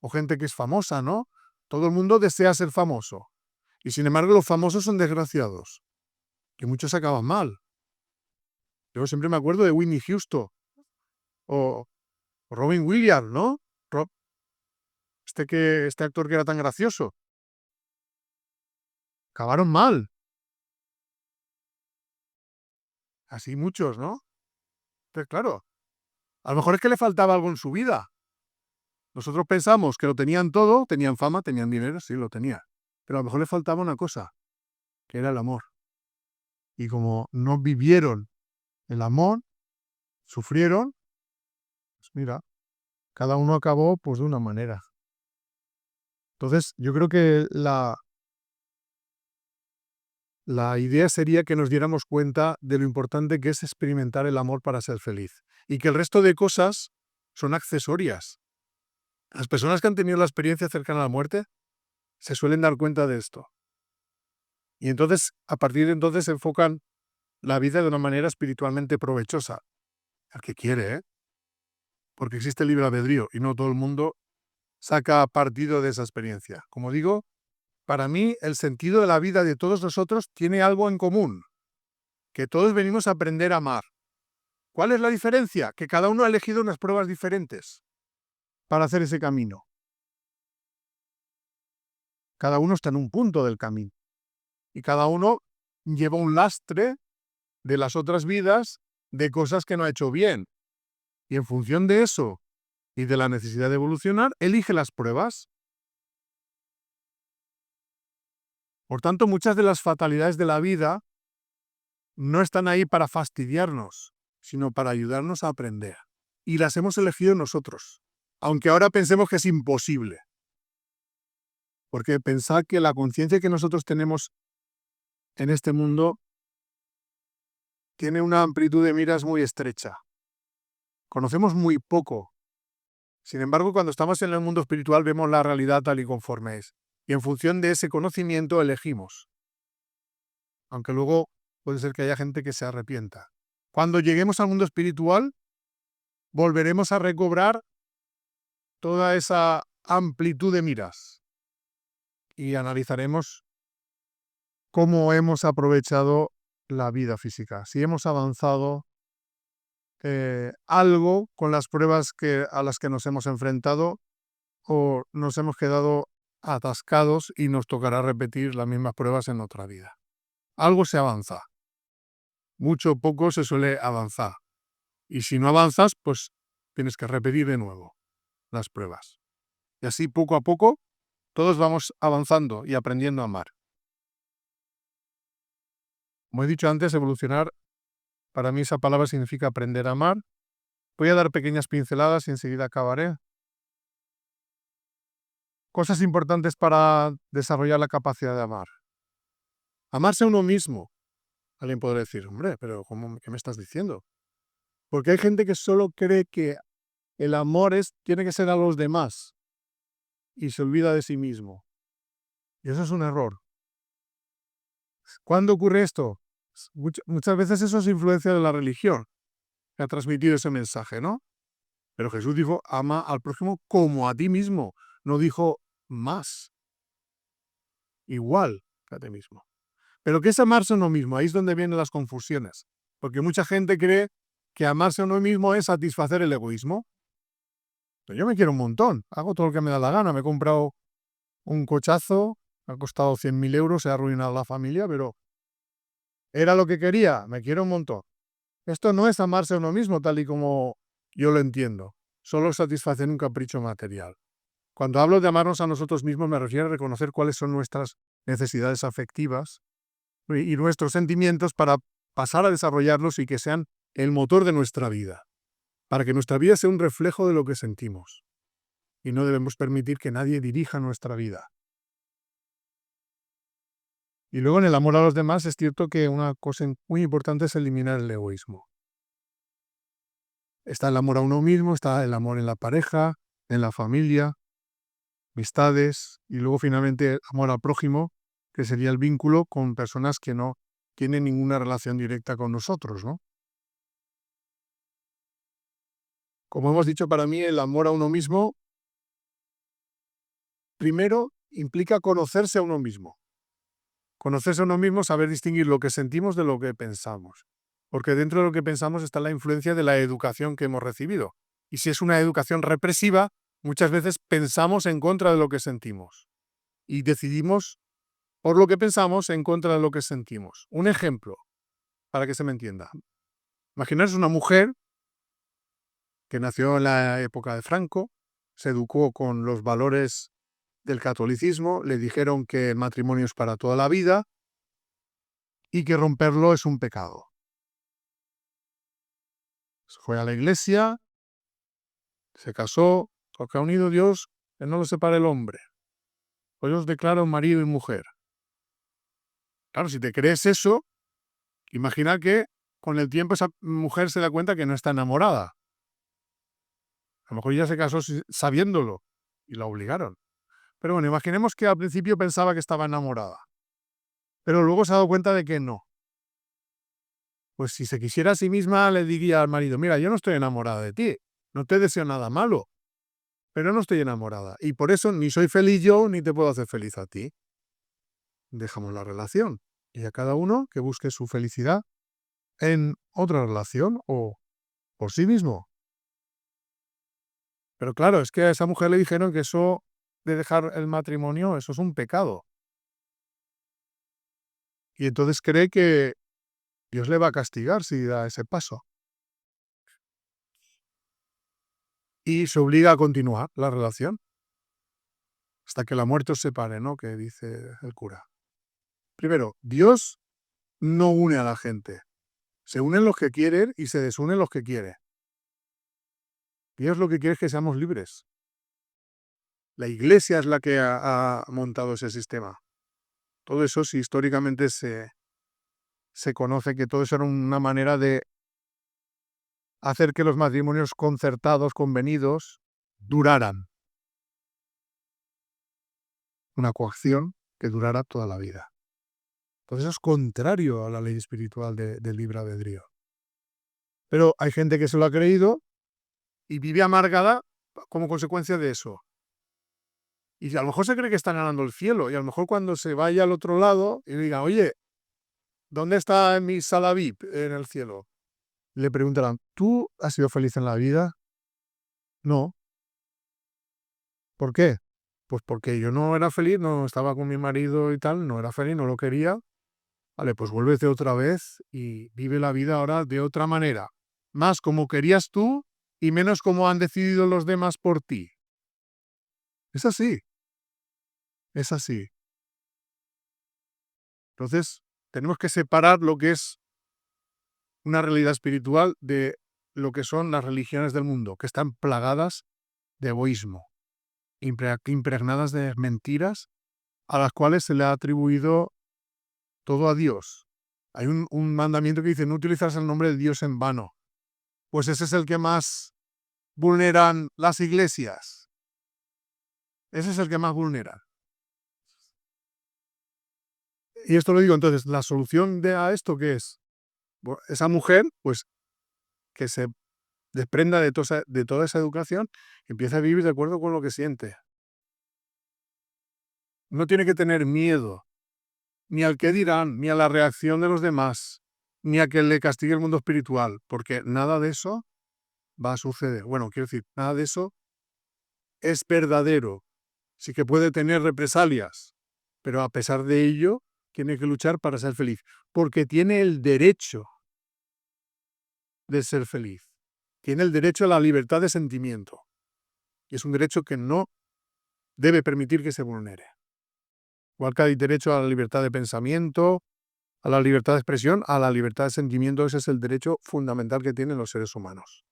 O gente que es famosa, ¿no? Todo el mundo desea ser famoso. Y sin embargo los famosos son desgraciados. Que muchos acaban mal. Yo siempre me acuerdo de Whitney Houston o Robin Williams, ¿no? Este actor que era tan gracioso. Acabaron mal. Así muchos, ¿no? Entonces, claro, a lo mejor es que le faltaba algo en su vida. Nosotros pensamos que lo tenían todo, tenían fama, tenían dinero, sí, lo tenía. Pero a lo mejor le faltaba una cosa, que era el amor. Y como no vivieron el amor, sufrieron, pues mira, cada uno acabó pues de una manera. Entonces, yo creo que la idea sería que nos diéramos cuenta de lo importante que es experimentar el amor para ser feliz. Y que el resto de cosas son accesorias. Las personas que han tenido la experiencia cercana a la muerte se suelen dar cuenta de esto. Y entonces, a partir de entonces, se enfocan la vida de una manera espiritualmente provechosa. Al que quiere, ¿eh? Porque existe el libre albedrío y no todo el mundo saca partido de esa experiencia. Como digo, para mí el sentido de la vida de todos nosotros tiene algo en común, que todos venimos a aprender a amar. ¿Cuál es la diferencia? Que cada uno ha elegido unas pruebas diferentes para hacer ese camino. Cada uno está en un punto del camino y cada uno lleva un lastre de las otras vidas de cosas que no ha hecho bien. Y en función de eso y de la necesidad de evolucionar, elige las pruebas. Por tanto, muchas de las fatalidades de la vida no están ahí para fastidiarnos, sino para ayudarnos a aprender. Y las hemos elegido nosotros, aunque ahora pensemos que es imposible. Porque pensad que la conciencia que nosotros tenemos en este mundo tiene una amplitud de miras muy estrecha. Conocemos muy poco. Sin embargo, cuando estamos en el mundo espiritual vemos la realidad tal y conforme es. Y en función de ese conocimiento elegimos. Aunque luego puede ser que haya gente que se arrepienta. Cuando lleguemos al mundo espiritual, volveremos a recobrar toda esa amplitud de miras y analizaremos cómo hemos aprovechado la vida física, si hemos avanzado algo con las pruebas a las que nos hemos enfrentado o nos hemos quedado atascados y nos tocará repetir las mismas pruebas en otra vida. Algo se avanza, mucho o poco se suele avanzar. Y si no avanzas, pues tienes que repetir de nuevo las pruebas. Y así poco a poco todos vamos avanzando y aprendiendo a amar. Como he dicho antes, evolucionar, para mí esa palabra significa aprender a amar. Voy a dar pequeñas pinceladas y enseguida acabaré. Cosas importantes para desarrollar la capacidad de amar. Amarse a uno mismo. Alguien podrá decir, hombre, pero ¿qué me estás diciendo? Porque hay gente que solo cree que el amor tiene que ser a los demás y se olvida de sí mismo. Y eso es un error. ¿Cuándo ocurre esto? Muchas veces eso es influencia de la religión que ha transmitido ese mensaje, ¿no? Pero Jesús dijo, ama al prójimo como a ti mismo. No dijo más. Igual que a ti mismo. Pero ¿qué es amarse a uno mismo? Ahí es donde vienen las confusiones. Porque mucha gente cree que amarse a uno mismo es satisfacer el egoísmo. Pero yo me quiero un montón. Hago todo lo que me da la gana. Me he comprado un cochazo. Me ha costado 100.000 euros. Se ha arruinado la familia, pero era lo que quería. Me quiero un montón. Esto no es amarse a uno mismo tal y como yo lo entiendo. Solo satisfacer un capricho material. Cuando hablo de amarnos a nosotros mismos me refiero a reconocer cuáles son nuestras necesidades afectivas y nuestros sentimientos para pasar a desarrollarlos y que sean el motor de nuestra vida. Para que nuestra vida sea un reflejo de lo que sentimos. Y no debemos permitir que nadie dirija nuestra vida. Y luego en el amor a los demás es cierto que una cosa muy importante es eliminar el egoísmo. Está el amor a uno mismo, está el amor en la pareja, en la familia, amistades y luego finalmente el amor al prójimo, que sería el vínculo con personas que no tienen ninguna relación directa con nosotros, ¿no? Como hemos dicho, para mí el amor a uno mismo primero implica conocerse a uno mismo. Conocerse a uno mismo, saber distinguir lo que sentimos de lo que pensamos. Porque dentro de lo que pensamos está la influencia de la educación que hemos recibido. Y si es una educación represiva, muchas veces pensamos en contra de lo que sentimos. Y decidimos por lo que pensamos en contra de lo que sentimos. Un ejemplo, para que se me entienda. Imaginaos una mujer que nació en la época de Franco, se educó con los valores del catolicismo, le dijeron que el matrimonio es para toda la vida y que romperlo es un pecado. Fue a la iglesia, se casó, porque ha unido Dios, que no lo separe el hombre. Pues os declaro marido y mujer. Claro, si te crees eso, imagina que con el tiempo esa mujer se da cuenta que no está enamorada. A lo mejor ya se casó sabiéndolo y la obligaron. Pero bueno, imaginemos que al principio pensaba que estaba enamorada, pero luego se ha dado cuenta de que no. Pues si se quisiera a sí misma, le diría al marido, mira, yo no estoy enamorada de ti, no te deseo nada malo, pero no estoy enamorada. Y por eso ni soy feliz yo, ni te puedo hacer feliz a ti. Dejamos la relación. Y a cada uno que busque su felicidad en otra relación o por sí mismo. Pero claro, es que a esa mujer le dijeron que eso de dejar el matrimonio, eso es un pecado. Y entonces cree que Dios le va a castigar si da ese paso. Y se obliga a continuar la relación hasta que la muerte os separe, ¿no? Que dice el cura. Primero, Dios no une a la gente. Se unen los que quieren y se desunen los que quieren. Dios lo que quiere es que seamos libres. La Iglesia es la que ha montado ese sistema. Todo eso, si históricamente se conoce que todo eso era una manera de hacer que los matrimonios concertados, convenidos, duraran. Una coacción que durara toda la vida. Entonces eso es contrario a la ley espiritual del libre albedrío. Pero hay gente que se lo ha creído y vive amargada como consecuencia de eso. Y a lo mejor se cree que está ganando el cielo y a lo mejor cuando se vaya al otro lado y diga, oye, ¿dónde está mi sala VIP en el cielo? Le preguntarán, ¿tú has sido feliz en la vida? No. ¿Por qué? Pues porque yo no era feliz, no estaba con mi marido y tal, no era feliz, no lo quería. Vale, pues vuélvete otra vez y vive la vida ahora de otra manera. Más como querías tú y menos como han decidido los demás por ti. Es así. Es así. Entonces, tenemos que separar lo que es una realidad espiritual de lo que son las religiones del mundo, que están plagadas de egoísmo, impregnadas de mentiras a las cuales se le ha atribuido todo a Dios. Hay un mandamiento que dice: no utilizarás el nombre de Dios en vano. Pues ese es el que más vulneran las iglesias. Ese es el que más vulnera. Y esto lo digo, entonces, ¿la solución a esto qué es? Bueno, esa mujer, pues, que se desprenda de toda esa educación y empiece a vivir de acuerdo con lo que siente. No tiene que tener miedo ni al qué dirán, ni a la reacción de los demás, ni a que le castigue el mundo espiritual, porque nada de eso va a suceder. Bueno, quiero decir, nada de eso es verdadero. Sí que puede tener represalias, pero a pesar de ello, tiene que luchar para ser feliz, porque tiene el derecho de ser feliz. Tiene el derecho a la libertad de sentimiento. Y es un derecho que no debe permitir que se vulnere. Igual que hay derecho a la libertad de pensamiento, a la libertad de expresión, a la libertad de sentimiento, ese es el derecho fundamental que tienen los seres humanos.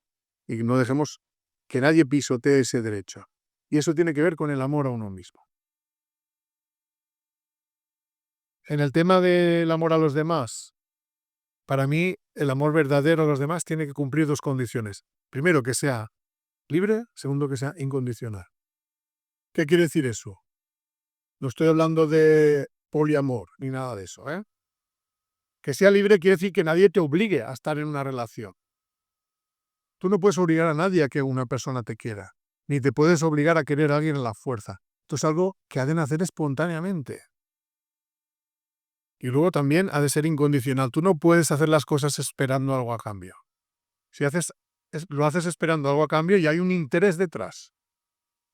Y no dejemos que nadie pisotee ese derecho. Y eso tiene que ver con el amor a uno mismo. En el tema del amor a los demás, para mí el amor verdadero a los demás tiene que cumplir dos condiciones. Primero, que sea libre. Segundo, que sea incondicional. ¿Qué quiere decir eso? No estoy hablando de poliamor ni nada de eso, ¿eh? Que sea libre quiere decir que nadie te obligue a estar en una relación. Tú no puedes obligar a nadie a que una persona te quiera, ni te puedes obligar a querer a alguien a la fuerza. Esto es algo que ha de nacer espontáneamente. Y luego también ha de ser incondicional. Tú no puedes hacer las cosas esperando algo a cambio. Si lo haces esperando algo a cambio y hay un interés detrás.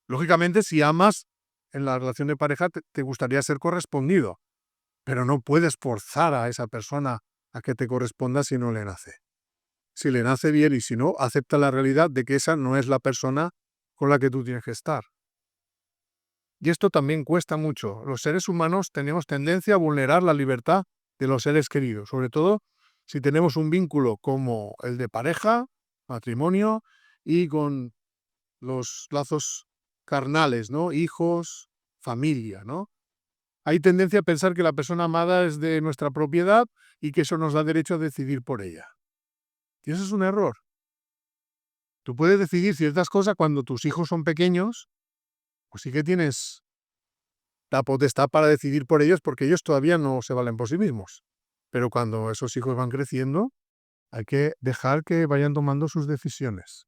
Lógicamente, si amas en la relación de pareja, te gustaría ser correspondido, pero no puedes forzar a esa persona a que te corresponda si no le nace. Si le nace bien y si no, acepta la realidad de que esa no es la persona con la que tú tienes que estar. Y esto también cuesta mucho. Los seres humanos tenemos tendencia a vulnerar la libertad de los seres queridos, sobre todo si tenemos un vínculo como el de pareja, matrimonio, y con los lazos carnales, ¿no? Hijos, familia, ¿no? Hay tendencia a pensar que la persona amada es de nuestra propiedad y que eso nos da derecho a decidir por ella. Y eso es un error. Tú puedes decidir ciertas cosas cuando tus hijos son pequeños, pues sí que tienes la potestad para decidir por ellos porque ellos todavía no se valen por sí mismos. Pero cuando esos hijos van creciendo, hay que dejar que vayan tomando sus decisiones.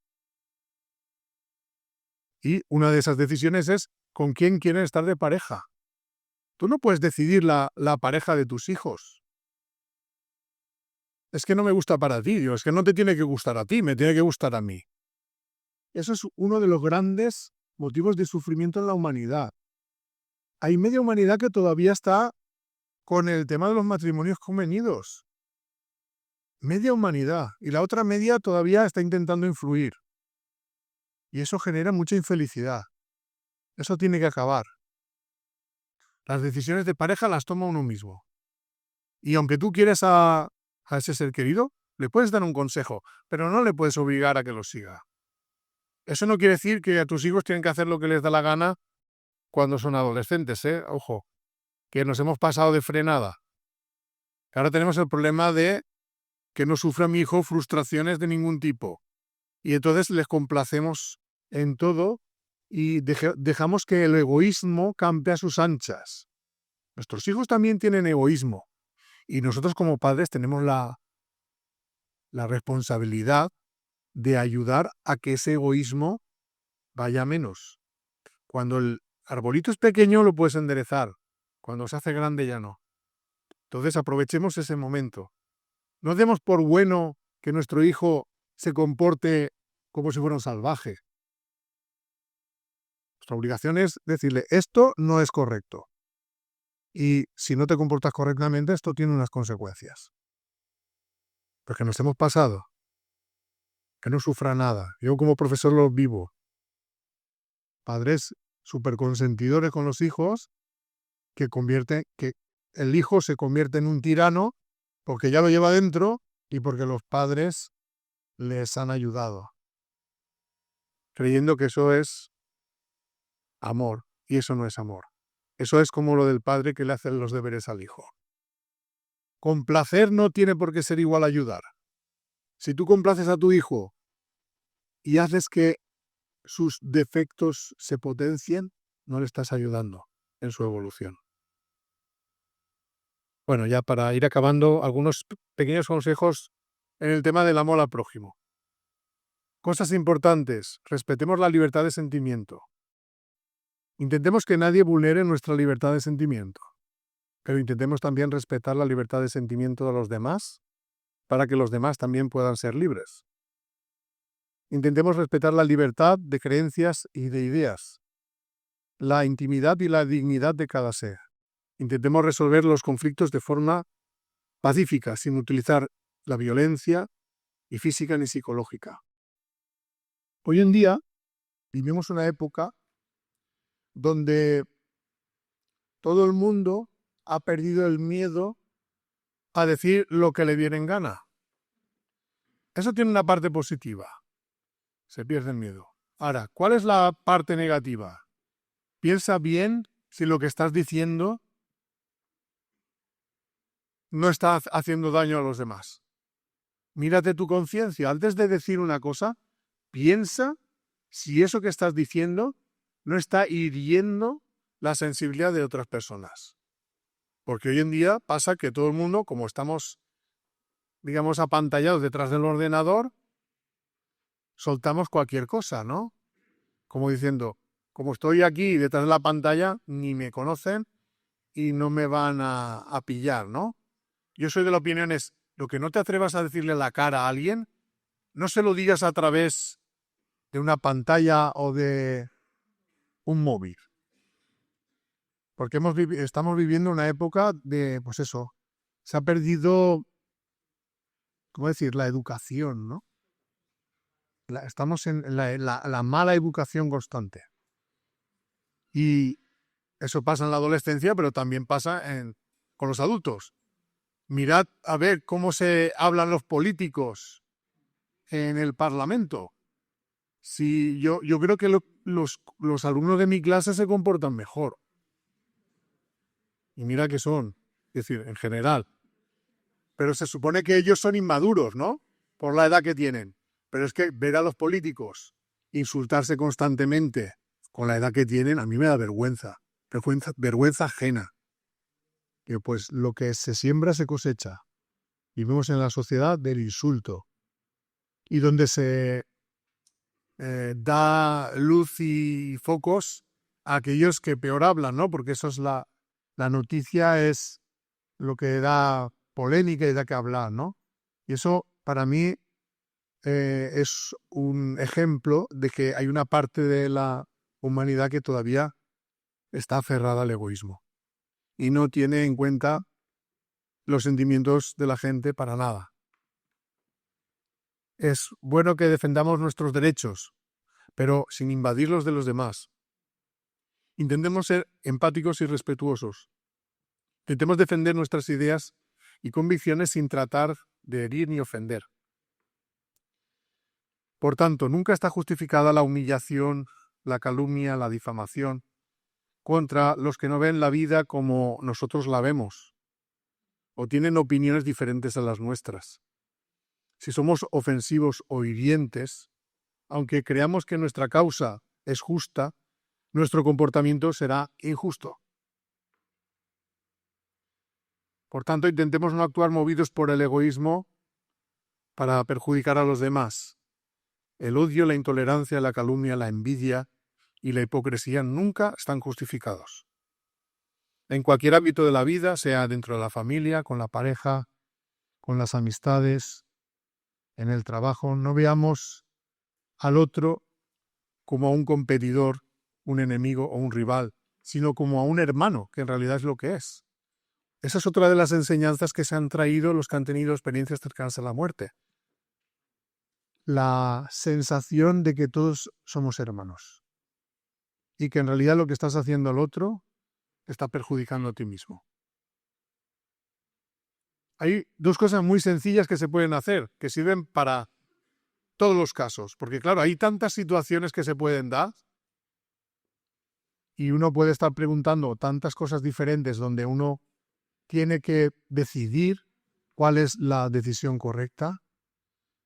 Y una de esas decisiones es con quién quieren estar de pareja. Tú no puedes decidir la pareja de tus hijos. Es que no me gusta para ti, Dios, es que no te tiene que gustar a ti, me tiene que gustar a mí. Eso es uno de los grandes motivos de sufrimiento en la humanidad. Hay media humanidad que todavía está con el tema de los matrimonios convenidos. Media humanidad. Y la otra media todavía está intentando influir. Y eso genera mucha infelicidad. Eso tiene que acabar. Las decisiones de pareja las toma uno mismo. Y aunque tú quieres a ese ser querido, le puedes dar un consejo, pero no le puedes obligar a que lo siga. Eso no quiere decir que a tus hijos tienen que hacer lo que les da la gana cuando son adolescentes, ¿eh? Ojo, que nos hemos pasado de frenada. Ahora tenemos el problema de que no sufra mi hijo frustraciones de ningún tipo. Y entonces les complacemos en todo y dejamos que el egoísmo campe a sus anchas. Nuestros hijos también tienen egoísmo. Y nosotros como padres tenemos la responsabilidad de ayudar a que ese egoísmo vaya menos. Cuando el arbolito es pequeño lo puedes enderezar. Cuando se hace grande ya no. Entonces aprovechemos ese momento. No demos por bueno que nuestro hijo se comporte como si fuera un salvaje. Nuestra obligación es decirle, esto no es correcto. Y si no te comportas correctamente, esto tiene unas consecuencias. Porque nos hemos pasado. Que no sufra nada. Yo como profesor lo vivo. Padres súper consentidores con los hijos que el hijo se convierte en un tirano porque ya lo lleva dentro y porque los padres les han ayudado, creyendo que eso es amor, y eso no es amor. Eso es como lo del padre que le hace los deberes al hijo. Complacer no tiene por qué ser igual a ayudar. Si tú complaces a tu hijo y haces que sus defectos se potencien, no le estás ayudando en su evolución. Bueno, ya para ir acabando, algunos pequeños consejos en el tema del amor al prójimo. Cosas importantes. Respetemos la libertad de sentimiento. Intentemos que nadie vulnere nuestra libertad de sentimiento, pero intentemos también respetar la libertad de sentimiento de los demás para que los demás también puedan ser libres. Intentemos respetar la libertad de creencias y de ideas, la intimidad y la dignidad de cada ser. Intentemos resolver los conflictos de forma pacífica, sin utilizar la violencia, ni física ni psicológica. Hoy en día vivimos una época donde todo el mundo ha perdido el miedo a decir lo que le viene en gana. Eso tiene una parte positiva. Se pierde el miedo. Ahora, ¿cuál es la parte negativa? Piensa bien si lo que estás diciendo no está haciendo daño a los demás. Mírate tu conciencia. Antes de decir una cosa, piensa si eso que estás diciendo no está hiriendo la sensibilidad de otras personas. Porque hoy en día pasa que todo el mundo, como estamos, digamos, apantallados detrás del ordenador, soltamos cualquier cosa, ¿no? Como diciendo, como estoy aquí detrás de la pantalla, ni me conocen y no me van a pillar, ¿no? Yo soy de la opinión es, lo que no te atrevas a decirle la cara a alguien, no se lo digas a través de una pantalla o de un móvil. Porque estamos viviendo una época de, pues eso, se ha perdido, ¿cómo decir?, la educación, ¿no? Estamos en la mala educación constante. Y eso pasa en la adolescencia, pero también pasa con los adultos. Mirad a ver cómo se hablan los políticos en el Parlamento. Si yo creo que los alumnos de mi clase se comportan mejor. Y mira que son, es decir, en general. Pero se supone que ellos son inmaduros, ¿no? Por la edad que tienen. Pero es que ver a los políticos insultarse constantemente con la edad que tienen, a mí me da vergüenza. Vergüenza ajena. Que pues lo que se siembra se cosecha. Vivimos en la sociedad del insulto. Y donde se da luz y focos a aquellos que peor hablan, ¿no? Porque eso es la noticia es lo que da polémica y da que hablar, ¿no? Y eso para mí es un ejemplo de que hay una parte de la humanidad que todavía está aferrada al egoísmo y no tiene en cuenta los sentimientos de la gente para nada. Es bueno que defendamos nuestros derechos, pero sin invadir los de los demás. Intentemos ser empáticos y respetuosos. Intentemos defender nuestras ideas y convicciones sin tratar de herir ni ofender. Por tanto, nunca está justificada la humillación, la calumnia, la difamación contra los que no ven la vida como nosotros la vemos o tienen opiniones diferentes a las nuestras. Si somos ofensivos o hirientes, aunque creamos que nuestra causa es justa, nuestro comportamiento será injusto. Por tanto, intentemos no actuar movidos por el egoísmo para perjudicar a los demás. El odio, la intolerancia, la calumnia, la envidia y la hipocresía nunca están justificados. En cualquier ámbito de la vida, sea dentro de la familia, con la pareja, con las amistades, en el trabajo, no veamos al otro como a un competidor, un enemigo o un rival, sino como a un hermano, que en realidad es lo que es. Esa es otra de las enseñanzas que se han traído los que han tenido experiencias cercanas a la muerte. La sensación de que todos somos hermanos y que en realidad lo que estás haciendo al otro te está perjudicando a ti mismo. Hay dos cosas muy sencillas que se pueden hacer, que sirven para todos los casos, porque claro, hay tantas situaciones que se pueden dar y uno puede estar preguntando tantas cosas diferentes donde uno tiene que decidir cuál es la decisión correcta,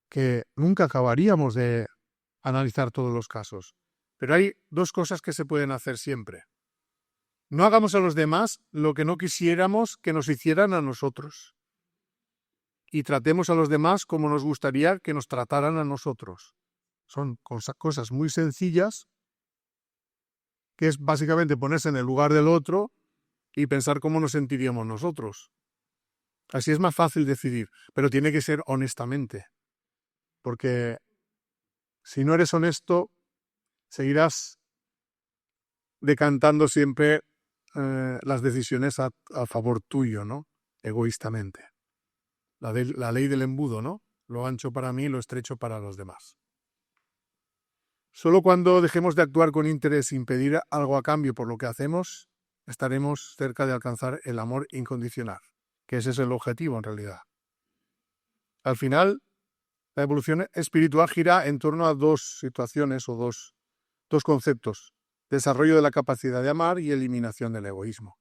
que nunca acabaríamos de analizar todos los casos. Pero hay dos cosas que se pueden hacer siempre. No hagamos a los demás lo que no quisiéramos que nos hicieran a nosotros. Y tratemos a los demás como nos gustaría que nos trataran a nosotros. Son cosas muy sencillas, que es básicamente ponerse en el lugar del otro y pensar cómo nos sentiríamos nosotros. Así es más fácil decidir, pero tiene que ser honestamente. Porque si no eres honesto, seguirás decantando siempre las decisiones a favor tuyo, ¿no? Egoístamente. La ley del embudo, ¿no? Lo ancho para mí, lo estrecho para los demás. Solo cuando dejemos de actuar con interés sin pedir algo a cambio por lo que hacemos, estaremos cerca de alcanzar el amor incondicional, que ese es el objetivo en realidad. Al final, la evolución espiritual gira en torno a dos situaciones o dos conceptos: desarrollo de la capacidad de amar y eliminación del egoísmo.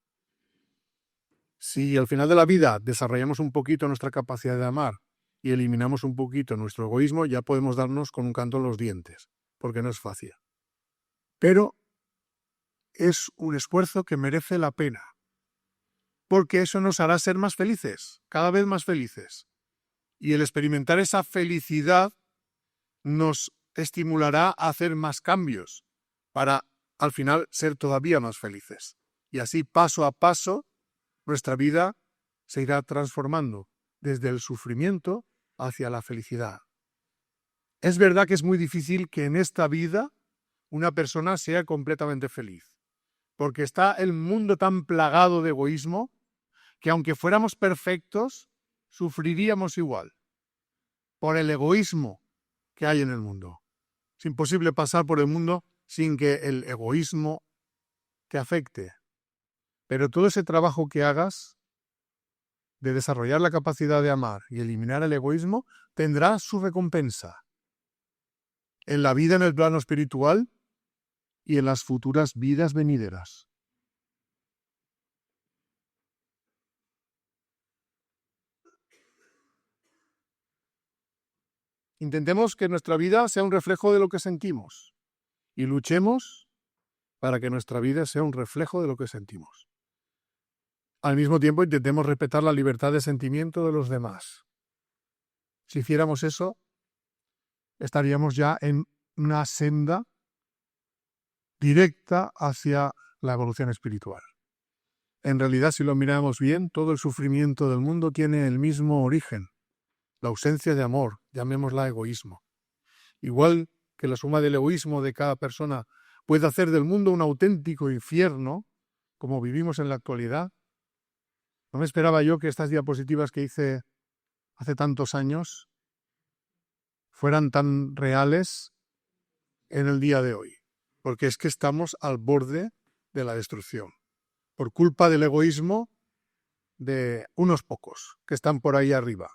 Si al final de la vida desarrollamos un poquito nuestra capacidad de amar y eliminamos un poquito nuestro egoísmo, ya podemos darnos con un canto en los dientes, porque no es fácil. Pero es un esfuerzo que merece la pena, porque eso nos hará ser más felices, cada vez más felices. Y el experimentar esa felicidad nos estimulará a hacer más cambios para, al final, ser todavía más felices. Y así, paso a paso, nuestra vida se irá transformando desde el sufrimiento hacia la felicidad. Es verdad que es muy difícil que en esta vida una persona sea completamente feliz, porque está el mundo tan plagado de egoísmo que aunque fuéramos perfectos, sufriríamos igual por el egoísmo que hay en el mundo. Es imposible pasar por el mundo sin que el egoísmo te afecte. Pero todo ese trabajo que hagas de desarrollar la capacidad de amar y eliminar el egoísmo tendrá su recompensa en la vida en el plano espiritual y en las futuras vidas venideras. Intentemos que nuestra vida sea un reflejo de lo que sentimos y luchemos para que nuestra vida sea un reflejo de lo que sentimos. Al mismo tiempo, intentemos respetar la libertad de sentimiento de los demás. Si hiciéramos eso, estaríamos ya en una senda directa hacia la evolución espiritual. En realidad, si lo miramos bien, todo el sufrimiento del mundo tiene el mismo origen: la ausencia de amor, llamémosla egoísmo. Igual que la suma del egoísmo de cada persona puede hacer del mundo un auténtico infierno, como vivimos en la actualidad, no me esperaba yo que estas diapositivas que hice hace tantos años fueran tan reales en el día de hoy, porque es que estamos al borde de la destrucción, por culpa del egoísmo de unos pocos que están por ahí arriba,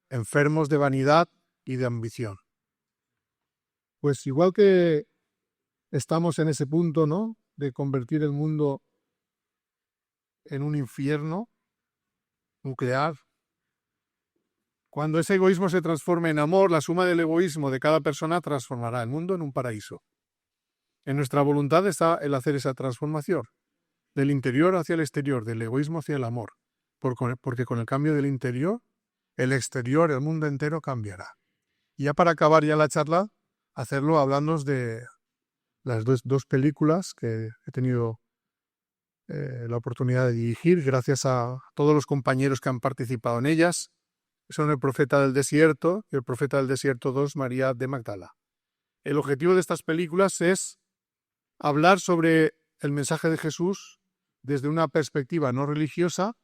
enfermos de vanidad y de ambición. Pues igual que estamos en ese punto, ¿no?, de convertir el mundo en un infierno nuclear, cuando ese egoísmo se transforme en amor, la suma del egoísmo de cada persona transformará el mundo en un paraíso. En nuestra voluntad está el hacer esa transformación, del interior hacia el exterior, del egoísmo hacia el amor, porque con el cambio del interior, el exterior, el mundo entero cambiará. Y ya para acabar ya la charla, hacerlo hablándonos de las dos películas que he tenido la oportunidad de dirigir, gracias a todos los compañeros que han participado en ellas. Son El Profeta del Desierto y El Profeta del Desierto 2, María de Magdala. El objetivo de estas películas es hablar sobre el mensaje de Jesús desde una perspectiva no religiosa,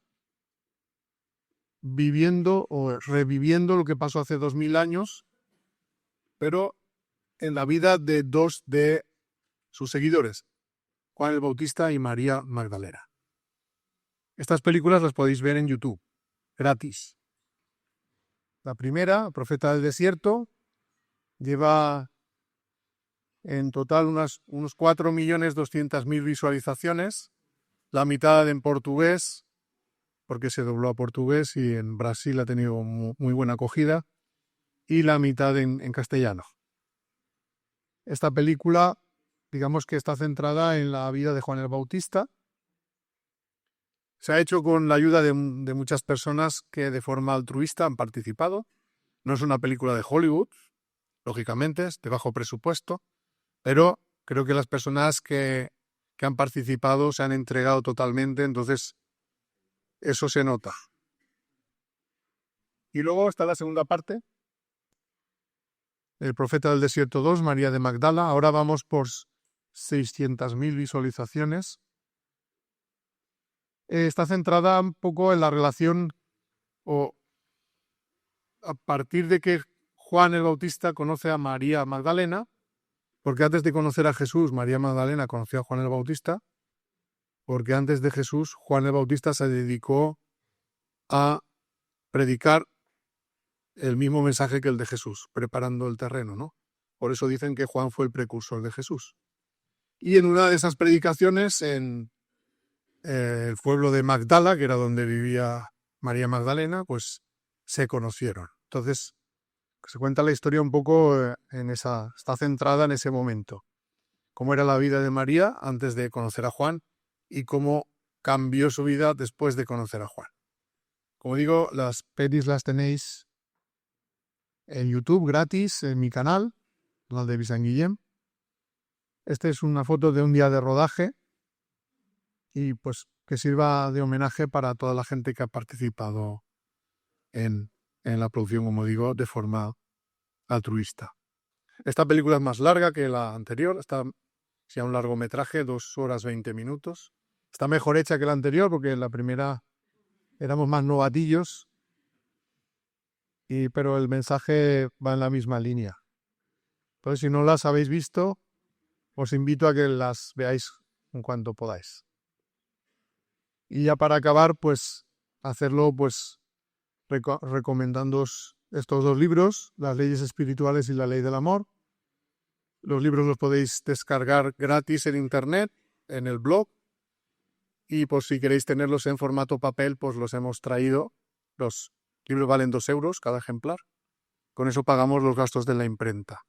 viviendo o reviviendo lo que pasó hace 2000 años, pero en la vida de dos de sus seguidores, Juan el Bautista y María Magdalena. Estas películas las podéis ver en YouTube. gratis. La primera, Profeta del Desierto, lleva en total unos 4.200.000 visualizaciones, la mitad en portugués, porque se dobló a portugués y en Brasil ha tenido muy buena acogida, y la mitad en castellano. Esta película, digamos que está centrada en la vida de Juan el Bautista. Se ha hecho con la ayuda de muchas personas que de forma altruista han participado. No es una película de Hollywood, lógicamente, es de bajo presupuesto, pero creo que las personas que han participado se han entregado totalmente, entonces eso se nota. Y luego está la segunda parte, El Profeta del Desierto 2, María de Magdala. Ahora vamos por 600.000 visualizaciones. Está centrada un poco en la relación o a partir de que Juan el Bautista conoce a María Magdalena, porque antes de conocer a Jesús, María Magdalena conoció a Juan el Bautista, porque antes de Jesús, Juan el Bautista se dedicó a predicar el mismo mensaje que el de Jesús, preparando el terreno, ¿no? Por eso dicen que Juan fue el precursor de Jesús. Y en una de esas predicaciones, en el pueblo de Magdala, que era donde vivía María Magdalena, pues se conocieron. Entonces, se cuenta la historia un poco está centrada en ese momento. Cómo era la vida de María antes de conocer a Juan y cómo cambió su vida después de conocer a Juan. Como digo, las pelis las tenéis en YouTube gratis, en mi canal de Vicent Guillem. Esta es una foto de un día de rodaje y pues que sirva de homenaje para toda la gente que ha participado en la producción, como digo, de forma altruista. Esta película es más larga que la anterior, está un largometraje, 2 horas 20 minutos. Está mejor hecha que la anterior porque en la primera éramos más novatillos, pero el mensaje va en la misma línea. Entonces, si no las habéis visto, os invito a que las veáis en cuanto podáis. Y ya para acabar, pues hacerlo pues recomendándoos estos 2 libros, Las leyes espirituales y la ley del amor. Los libros los podéis descargar gratis en internet, en el blog. Y pues si queréis tenerlos en formato papel, pues los hemos traído. Los libros valen 2 euros cada ejemplar. Con eso pagamos los gastos de la imprenta.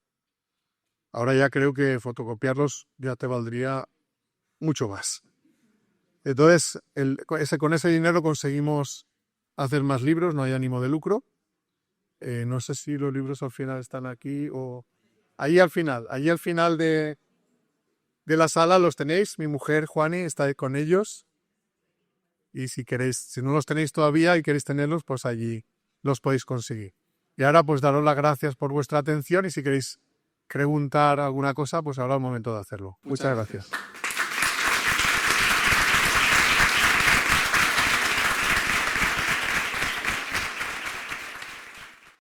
Ahora ya creo que fotocopiarlos ya te valdría mucho más. Entonces, con ese dinero conseguimos hacer más libros, no hay ánimo de lucro. No sé si los libros al final están aquí o... Allí al final de la sala los tenéis. Mi mujer, Juani, está con ellos. Y si no los tenéis todavía y queréis tenerlos, pues allí los podéis conseguir. Y ahora pues daros las gracias por vuestra atención y si queréis preguntar alguna cosa, pues ahora es el momento de hacerlo. Muchas gracias.